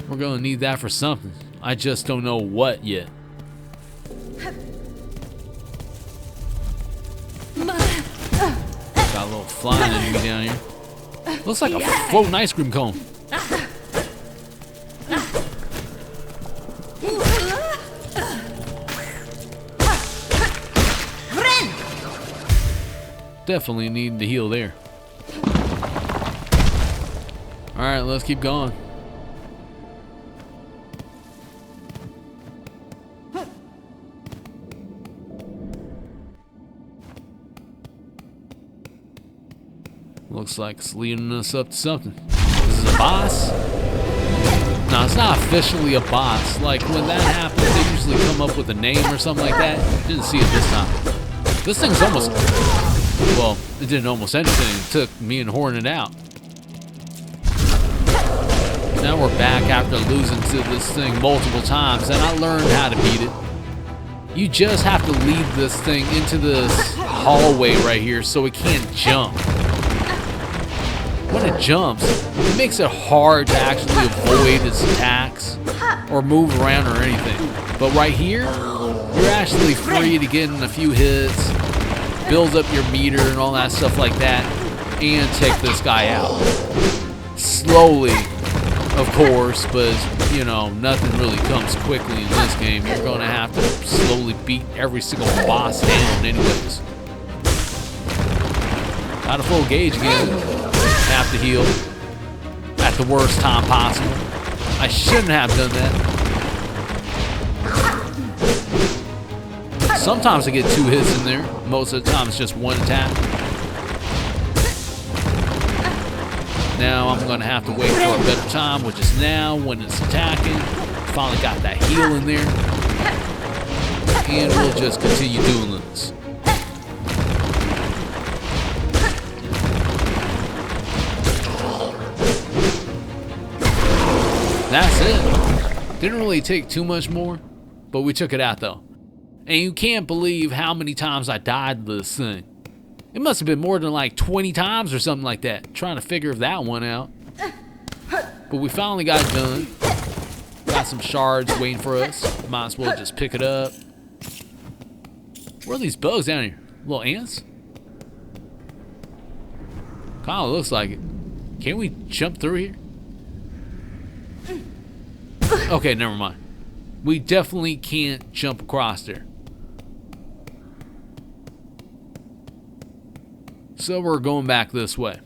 We're going to need that for something. I just don't know what yet. Got a little flying enemy down here. Looks like a floating ice cream cone. Definitely need to heal there. Alright, let's keep going. Looks like it's leading us up to something. This is a boss? No, it's not officially a boss. Like when that happens, they usually come up with a name or something like that. Didn't see it this time. This thing's almost... Well, it didn't almost anything. It took me and Horn it out. Now we're back after losing to this thing multiple times, and I learned how to beat it. You just have to lead this thing into this hallway right here so it can't jump. When it jumps, it makes it hard to actually avoid its attacks or move around or anything. But right here, you're actually free to get in a few hits, build up your meter and all that stuff like that, and take this guy out. Slowly, of course, but you know, nothing really comes quickly in this game. You're gonna have to slowly beat every single boss down anyways. Got a full gauge again. Have to heal. At the worst time possible. I shouldn't have done that. Sometimes I get 2 hits in there. Most of the time it's just 1 attack. Now I'm gonna have to wait for a better time, which is now when it's attacking. Finally got that heal in there. And we'll just continue doing this. That's it. Didn't really take too much more, but we took it out though. And you can't believe how many times I died to this thing. It must have been more than like 20 times or something like that, trying to figure that one out. But we finally got it done. Got some shards waiting for us. Might as well just pick it up. Where are these bugs down here? Little ants? Kinda looks like it. Can we jump through here? Okay, never mind. We definitely can't jump across there. So we're going back this way.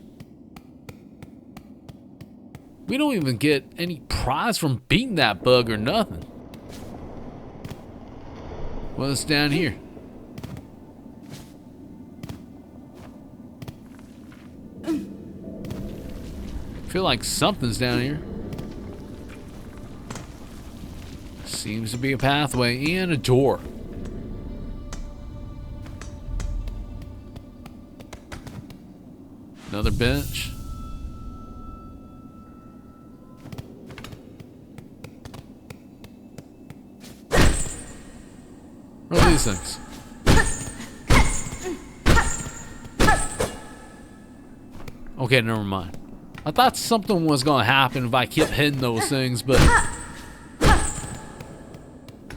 We don't even get any prize from beating that bug or nothing. What's down here? I feel like something's down here. Seems to be a pathway and a door. Another bench. What are these things? Okay, never mind. I thought something was gonna happen if I kept hitting those things, but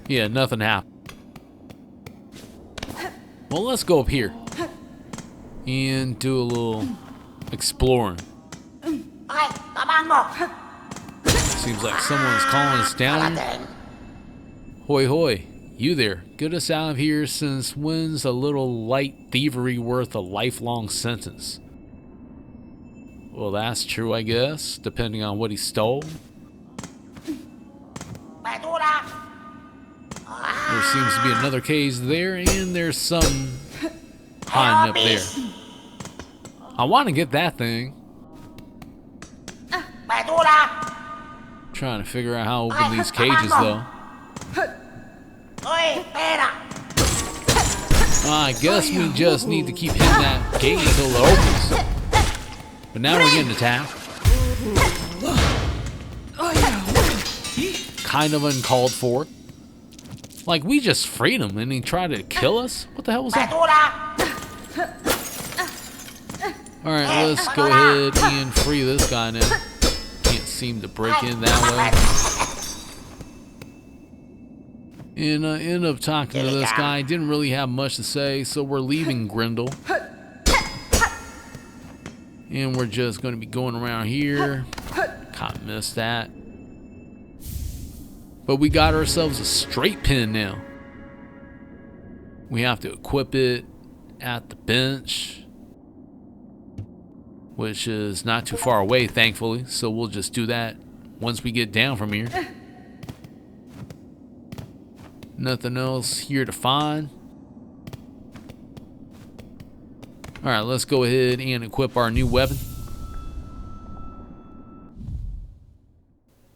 yeah, nothing happened. Well, let's go up here and do a little exploring. Seems like someone's calling us down here. Hoi hoi, you there. Get us out of here, since when's a little light thievery worth a lifelong sentence? Well, that's true, I guess, depending on what he stole. There seems to be another cage there, and there's some hiding up there. I want to get that thing. Trying to figure out how to open these cages, though. I guess we just need to keep hitting that gate until it opens. But now we're getting attacked. Kind of uncalled for. Like, we just freed him and he tried to kill us? What the hell was that? Alright, let's go ahead and free this guy now. Can't seem to break in that way. And I ended up talking to this guy. Didn't really have much to say, so we're leaving Grendel. And we're just going to be going around here. Can't miss that. But we got ourselves a straight pin now. We have to equip it at the bench, which is not too far away, thankfully. So we'll just do that once we get down from here. Nothing else here to find. Alright, let's go ahead and equip our new weapon.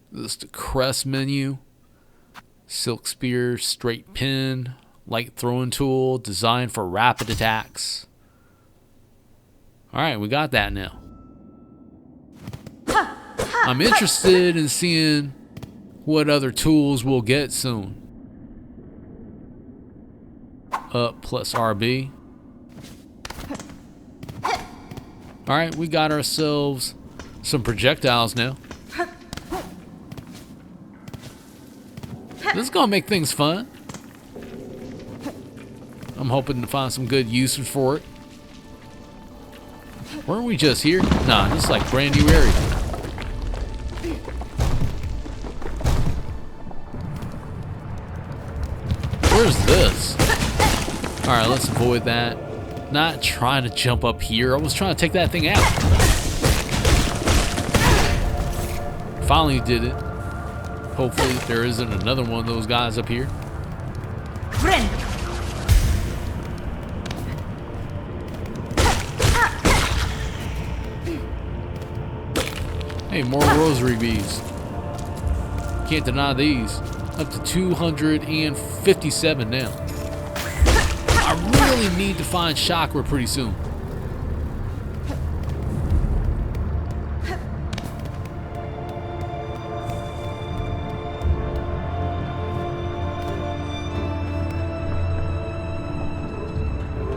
This is the crest menu. Silk spear, straight pin, light throwing tool, designed for rapid attacks. Alright, we got that now. I'm interested in seeing what other tools we'll get soon. Up plus RB. Alright, we got ourselves some projectiles now. This is gonna make things fun. I'm hoping to find some good usage for it. Weren't we just here? Nah, this is like brand new area. Where's this? Alright, let's avoid that. Not trying to jump up here. I was trying to take that thing out. Finally did it. Hopefully there isn't another one of those guys up here. Friend. Hey, more rosary beads. Can't deny these. Up to 257 now. I really need to find chakra pretty soon.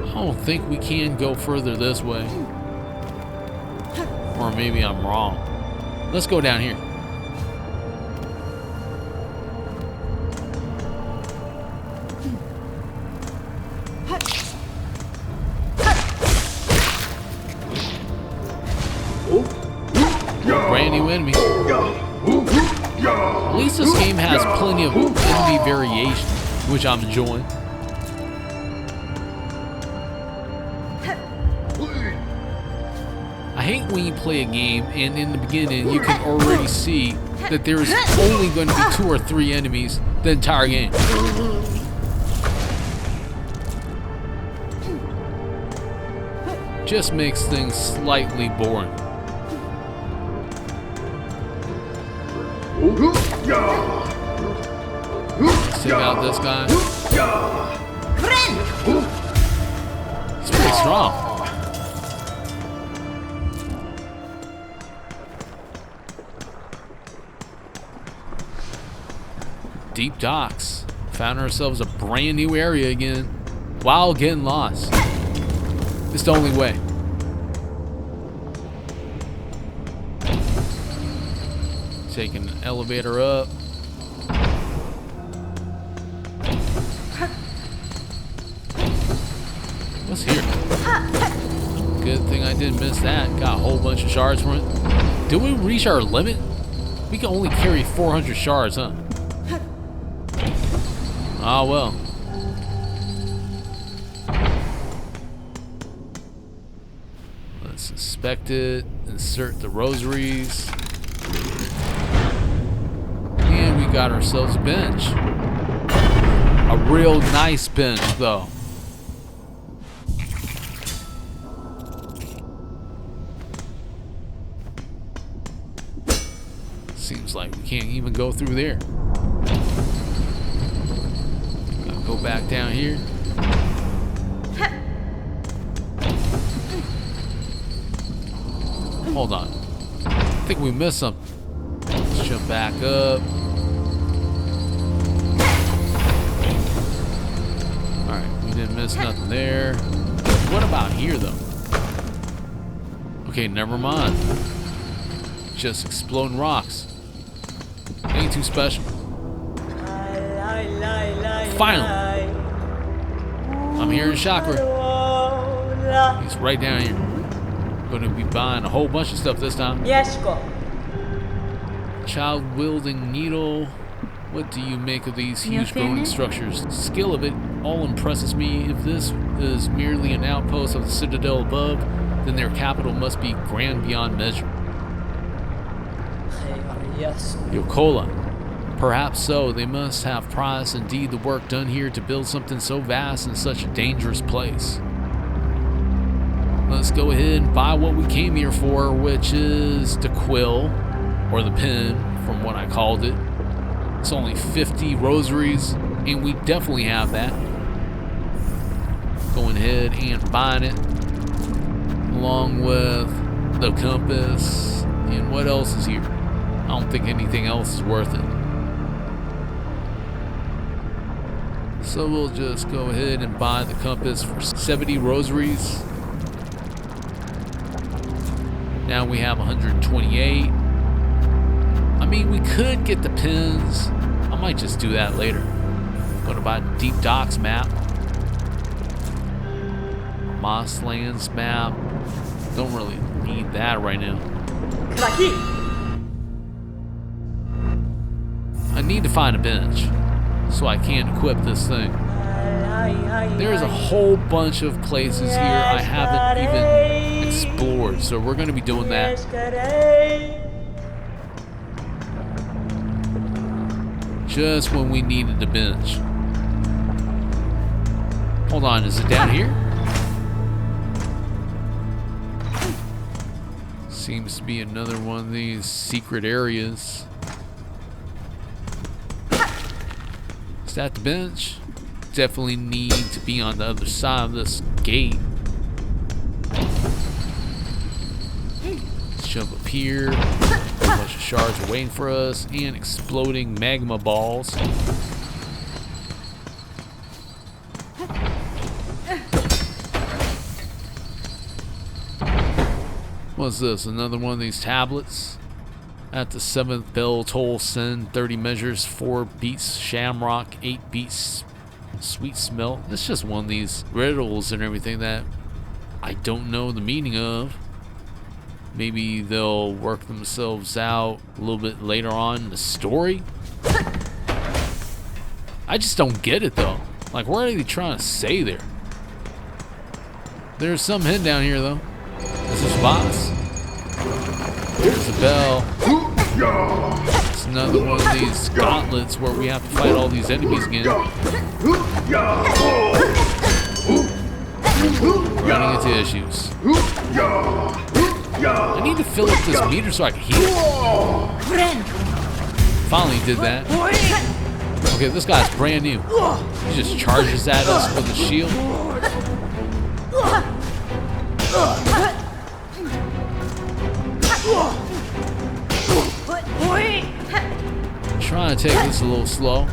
I don't think we can go further this way. Or maybe I'm wrong. Let's go down here. Brand new enemy. At least this game has plenty of enemy variation, which I'm enjoying. I hate when you play a game and in the beginning you can already see that there is only going to be 2 or 3 enemies the entire game. Just makes things slightly boring. Let's take out this guy. He's pretty strong. Deep docks. Found ourselves a brand new area again while getting lost. It's the only way. Taking an elevator up. What's here? Good thing I didn't miss that. Got a whole bunch of shards from it. Did we reach our limit? We can only carry 400 shards, huh? Ah, well. Let's inspect it. Insert the rosaries. And we got ourselves a bench. A real nice bench, though. Seems like we can't even go through there. Gotta go back down here. Hold on. I think we missed something. Let's jump back up. Alright, we didn't miss nothing there. What about here, though? Okay, never mind. Just exploding rocks. Ain't too special. Finally! I'm hearing chakra. He's right down here. Gonna be buying a whole bunch of stuff this time. Yes, go. Child wielding needle. What do you make of these huge growing structures? Skill of it all impresses me. If this is merely an outpost of the citadel above, then their capital must be grand beyond measure. Yes. Yokola. Perhaps so. They must have prized indeed the work done here to build something so vast in such a dangerous place. Let's go ahead and buy what we came here for, which is the quill, or the pen, from what I called it. It's only 50 rosaries, and we definitely have that. Going ahead and buying it, along with the compass, and what else is here? I don't think anything else is worth it. So we'll just go ahead and buy the compass for 70 rosaries. Now we have 128. I mean, we could get the pins. I might just do that later. What about Deep Docks map? Mosslands map. Don't really need that right now. I need to find a bench so I can equip this thing. There's a whole bunch of places here I haven't even explored, so we're going to be doing that. Just when we needed the bench. Hold on, is it down here? Seems to be another one of these secret areas. Is that the bench? Definitely need to be on the other side of this gate. Let's jump up here. A bunch of shards are waiting for us and exploding magma balls. What's this? Another one of these tablets? At the 7th bell toll send 30 measures, 4 beats shamrock, 8 beats sweet smell. It's just one of these riddles and everything that I don't know the meaning of. Maybe they'll work themselves out a little bit later on in the story. I just don't get it though. Like, what are they trying to say there? There's some hidden down here though. Is this boss? There's the bell. It's another one of these gauntlets where we have to fight all these enemies again. Running into issues. I need to fill up this meter so I can heal. Finally did that. Okay, this guy's brand new. He just charges at us with a shield. Trying to take this a little slow,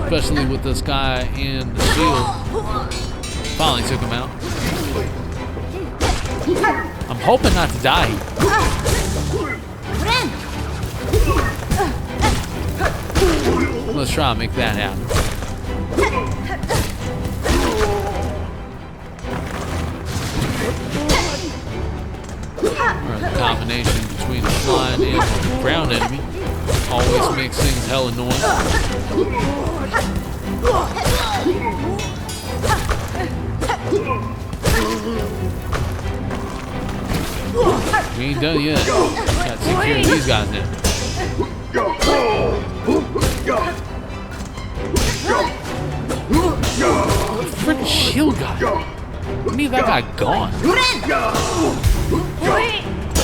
especially with this guy and the shield. Finally took him out. I'm hoping not to die here. Let's try and make that happen. Alright, the combination between the flying and the ground enemy always makes things hell annoying. We ain't done yet. Gotta take care of these guys now. The freaking shield guy. We need that guy gone.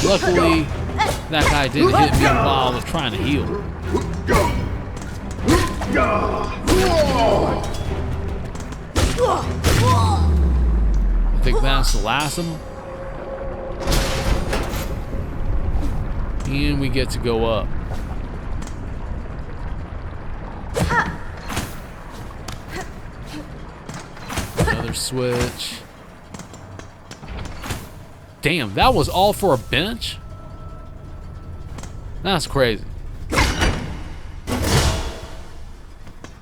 Luckily, that guy didn't hit me while I was trying to heal. I think that's the last of them. And we get to go up. Another switch. Damn, that was all for a bench? That's crazy.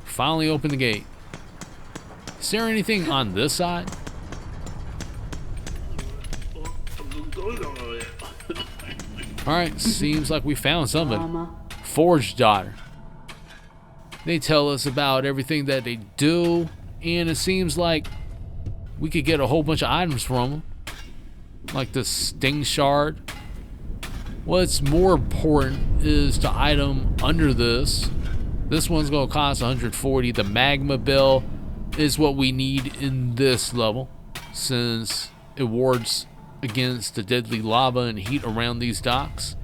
Finally opened the gate. Is there anything on this side? Alright, seems like we found somebody. Forge daughter. They tell us about everything that they do, and it seems like we could get a whole bunch of items from them. Like the sting shard. What's more important is the item under this. This one's gonna cost 140. The magma bell is what we need in this level, since it wards against the deadly lava and heat around these docks.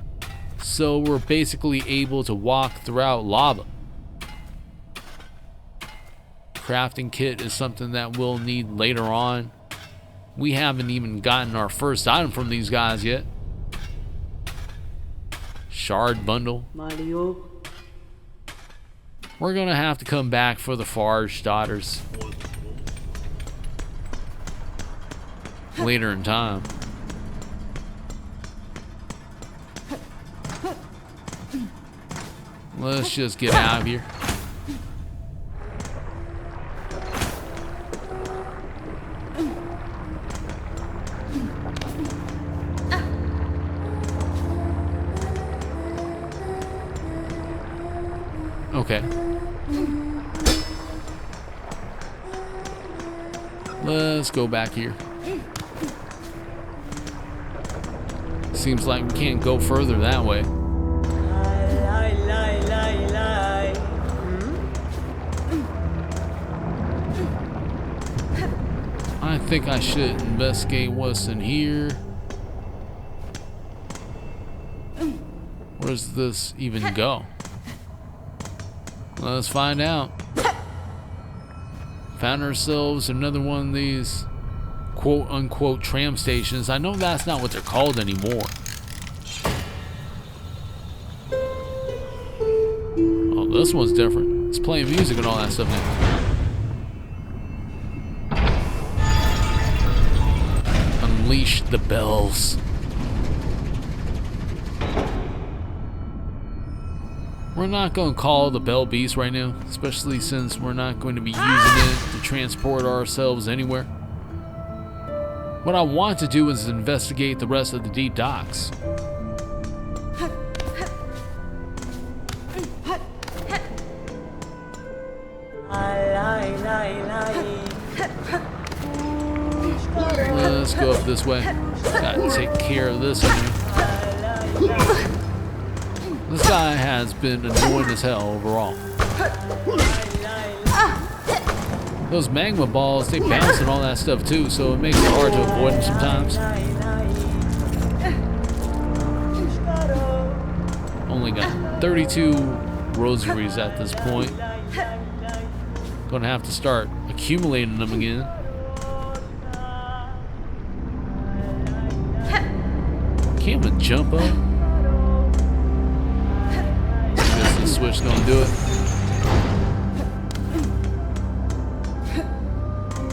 So we're basically able to walk throughout lava. Crafting kit is something that we'll need later on. We haven't even gotten our first item from these guys yet. Shard bundle. We're gonna have to come back for the Forge daughters later in time. Let's just get out of here. Okay. Let's go back here. Seems like we can't go further that way. I think I should investigate what's in here. Where does this even go? Let's find out. Found ourselves another one of these quote-unquote tram stations. I know that's not what they're called anymore. Oh, this one's different. It's playing music and all that stuff now. Unleash the bells. We're not going to call the Bell Beast right now, especially since we're not going to be using it to transport ourselves anywhere. What I want to do is investigate the rest of the deep docks. Let's go up this way. Gotta take care of this one. This guy has been annoying as hell overall. Those magma balls, they bounce and all that stuff too, so it makes it hard to avoid them sometimes. Only got 32 rosaries at this point. Gonna have to start accumulating them again. Can't even jump up. Guess the switch gonna do it.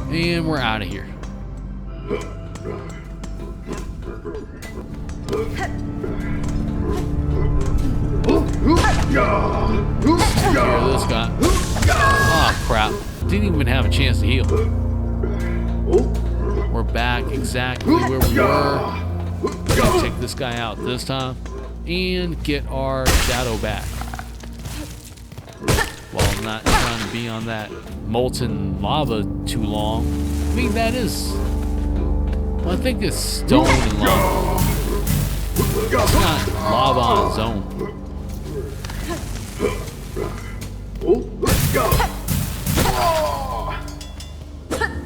And we're out of here. Take care of this guy. Oh crap. Didn't even have a chance to heal. We're back exactly where we were. Gotta take this guy out this time and get our shadow back. While I'm not trying to be on that molten lava too long. I mean, that is... Well, I think it's stone and lava. It's not lava on its own.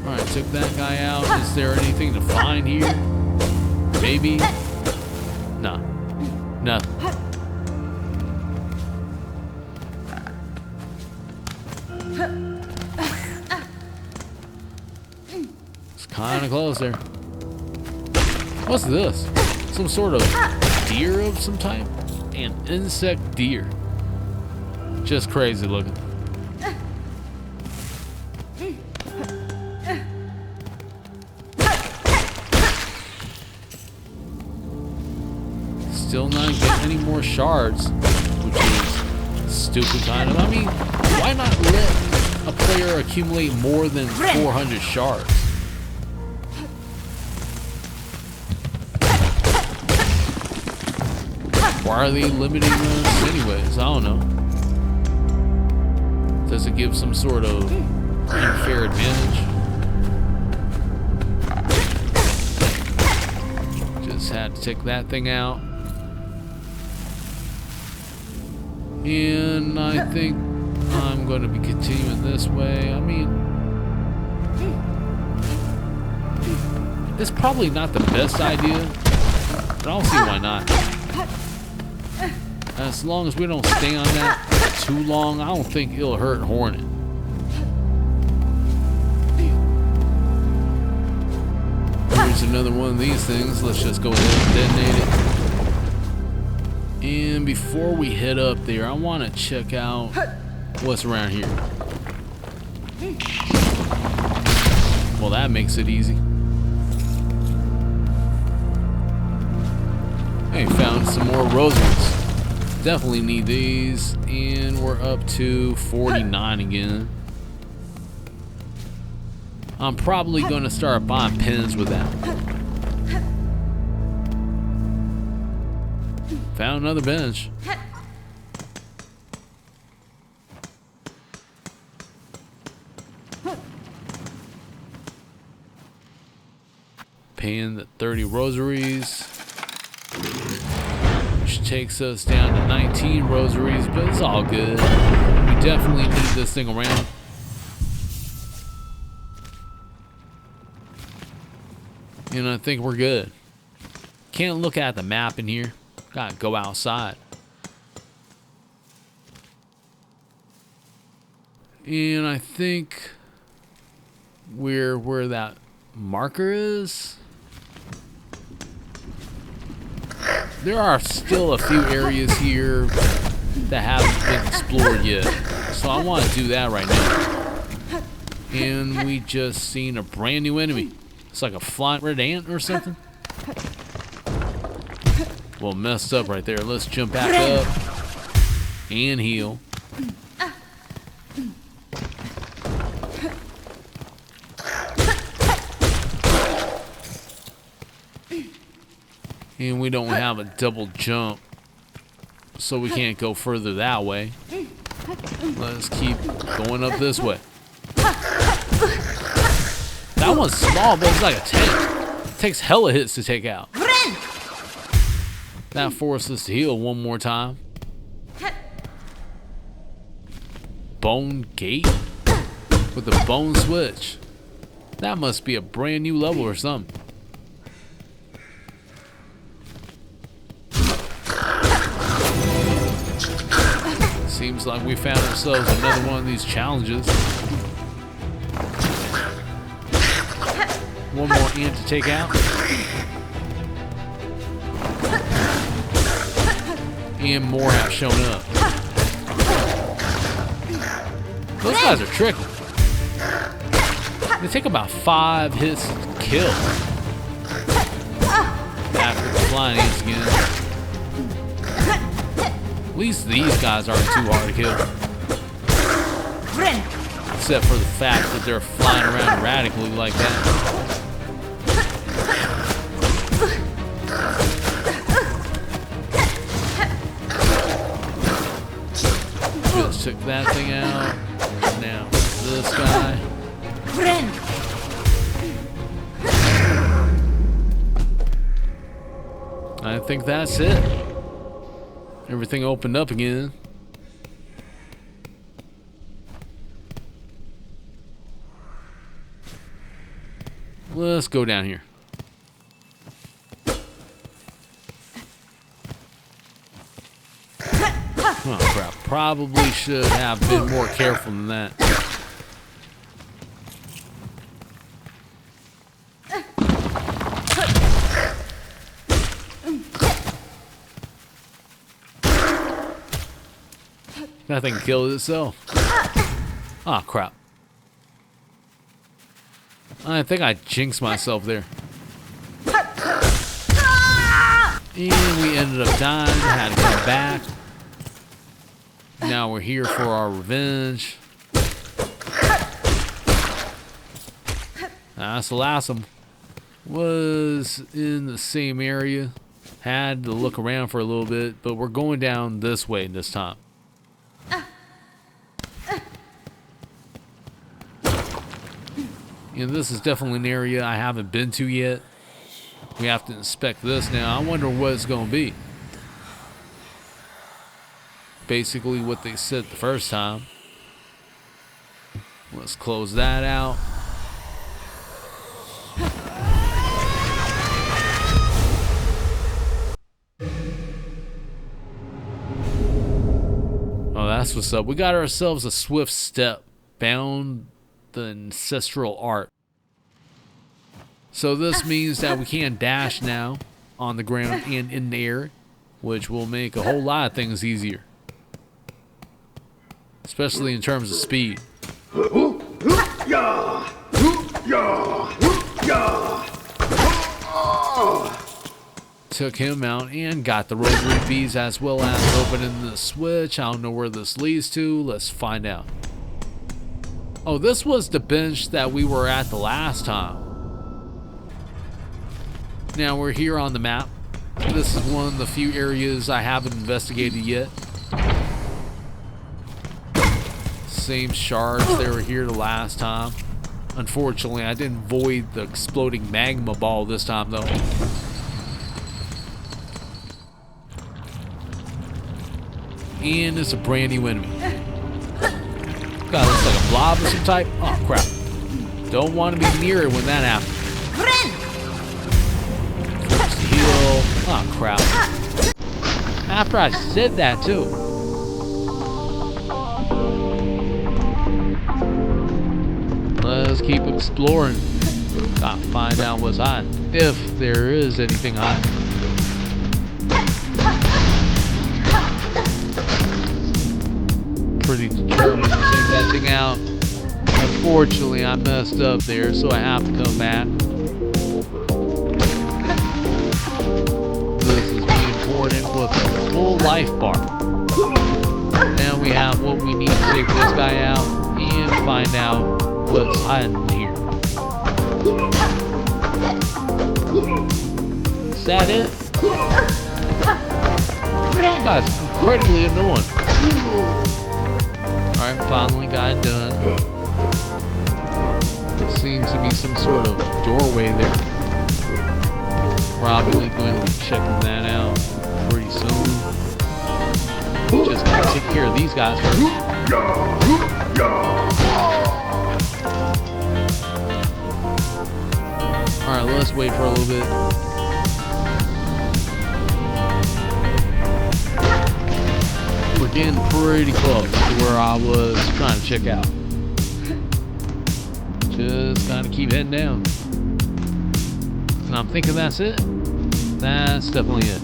Alright, took that guy out. Is there anything to find here? Maybe? No. Nothing. It's kind of close there. What's this? Some sort of deer of some type? An insect deer. Just crazy looking. Still not getting any more shards, which is stupid kind of. I mean, why not let a player accumulate more than 400 shards? Why are they limiting us anyways? I don't know. Does it give some sort of unfair advantage? Just had to take that thing out. And I think I'm going to be continuing this way. I mean, it's probably not the best idea, but I don't see why not. As long as we don't stay on that too long, I don't think it'll hurt Hornet. Here's another one of these things. Let's just go ahead and detonate it. And before we head up there, I want to check out what's around here. Well, that makes it easy. Hey, found some more rosaries. Definitely need these. And we're up to 49 again. I'm probably going to start buying pins with that. Found another bench. Paying the 30 rosaries, which takes us down to 19 rosaries, but it's all good. We definitely need this thing around. And I think we're good. Can't look at the map in here. Gotta go outside. And I think where that marker is, there are still a few areas here that haven't been explored yet. So I want to do that right now. And we just seen a brand new enemy. It's like a flying red ant or something. Well, messed up right there. Let's jump back up and heal. And we don't have a double jump, so we can't go further that way. Let's keep going up this way. That one's small, but it's like a tank. It takes hella hits to take out. That forced us to heal one more time. Bone gate with the bone switch. That must be a brand new level or something. Seems like we found ourselves another one of these challenges. One more ant to take out. And more have shown up. Those guys are tricky. They take about 5 hits to kill. After the flying ants again. At least these guys aren't too hard to kill. Except for the fact that they're flying around erratically like that. Just took that thing out. Now this guy. I think that's it. Everything opened up again. Let's go down here. Oh crap, probably should have been more careful than that. That thing killed itself. Oh crap. I think I jinxed myself there. And we ended up dying, had to come back. Now we're here for our revenge. That's the last one. Was in the same area. Had to look around for a little bit, but we're going down this way this time. And this is definitely an area I haven't been to yet. We have to inspect this now. I wonder what it's going to be. Basically what they said the first time. Let's close that out. Oh, that's what's up. We got ourselves a swift step. Bound the ancestral art. So this means that we can dash now on the ground and in the air, which will make a whole lot of things easier. Especially in terms of speed. Took him out and got the rotary bees as well as opening the switch. I don't know where this leads to. Let's find out. Oh, this was the bench that we were at the last time. Now we're here on the map. This is one of the few areas I haven't investigated yet. Same shards, they were here the last time. Unfortunately, I didn't void the exploding magma ball this time though. And it's a brand new enemy. God, looks like a blob of some type. Oh crap. Don't want to be near it when that happens. Oh crap. After I said that too. Let's keep exploring. Gotta find out what's hot. If there is anything hot. Pretty determined to take that thing out. Unfortunately, I messed up there, so I have to come back. This is being important with a full life bar. Now we have what we need to take this guy out and find out what's hiding here. Is that it? That's incredibly annoying. Alright, finally got it done. There seems to be some sort of doorway there. Probably going to be checking that out pretty soon. Just gotta take care of these guys first. Alright, let's wait for a little bit. We're getting pretty close to where I was trying to check out. Just gotta keep heading down. And I'm thinking that's it. That's definitely it.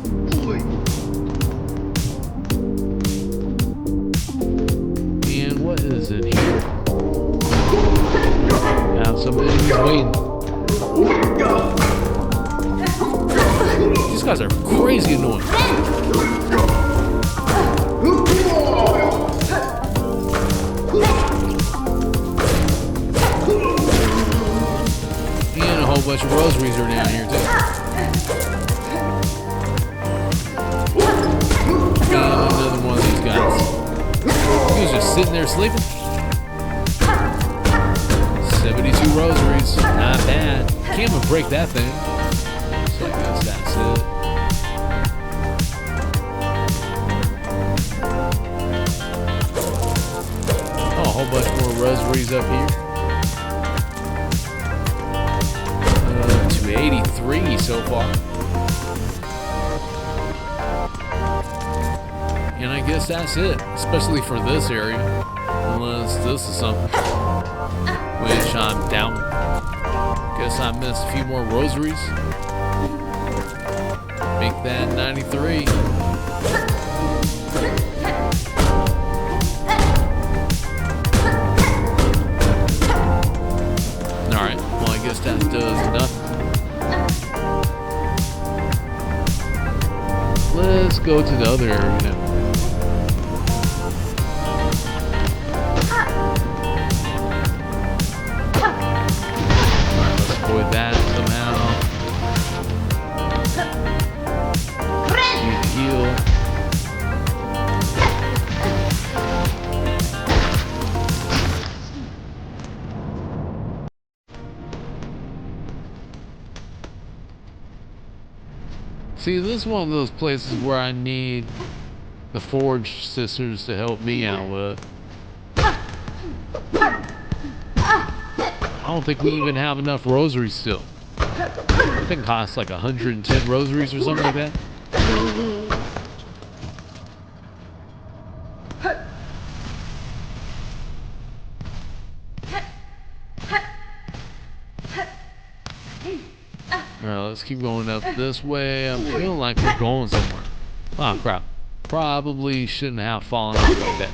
And what is it here? Have some enemies waiting. These guys are crazy annoying. And a whole bunch of rosaries are down here too. And another one of these guys. He's just sitting there sleeping. 72 rosaries, not bad. Can't even break that thing. So I guess that's it. Oh, a whole bunch more rosaries up here. 283 so far. And I guess that's it, especially for this area. Unless this is something. Which I'm down. Guess I missed a few more rosaries. Make that 93. Alright, well I guess that does nothing. Let's go to the other area now. Avoid that somehow. Need to heal. See, this is one of those places where I need the Forge sisters to help me out with. I don't think we even have enough rosaries still. I think it costs like 110 rosaries or something like that. Alright, let's keep going up this way. I'm feeling like we're going somewhere. Oh crap. Probably shouldn't have fallen off like that.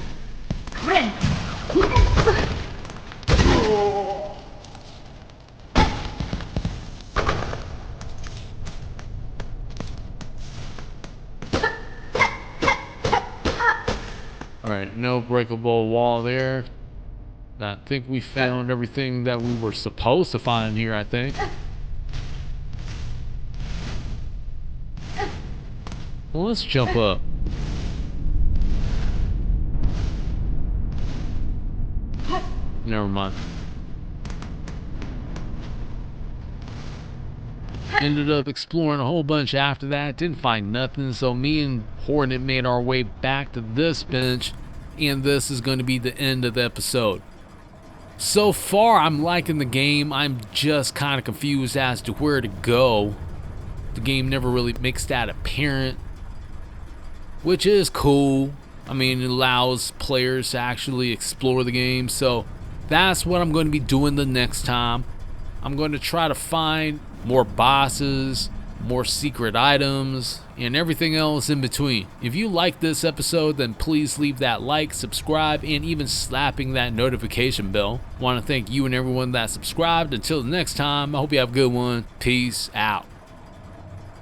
Alright, no breakable wall there. I think we found everything that we were supposed to find here, I think. Well, let's jump up. Never mind. Ended up exploring a whole bunch after that. Didn't find nothing. So me and Hornet made our way back to this bench. And this is going to be the end of the episode. So far, I'm liking the game. I'm just kind of confused as to where to go. The game never really makes that apparent, which is cool. I mean, it allows players to actually explore the game, so that's what I'm going to be doing the next time. I'm going to try to find more bosses, more secret items, and everything else in between. If you like this episode, then please leave that like, subscribe, and even slapping that notification bell. Want to thank you and everyone that subscribed. Until the next time, I hope you have a good one. Peace out.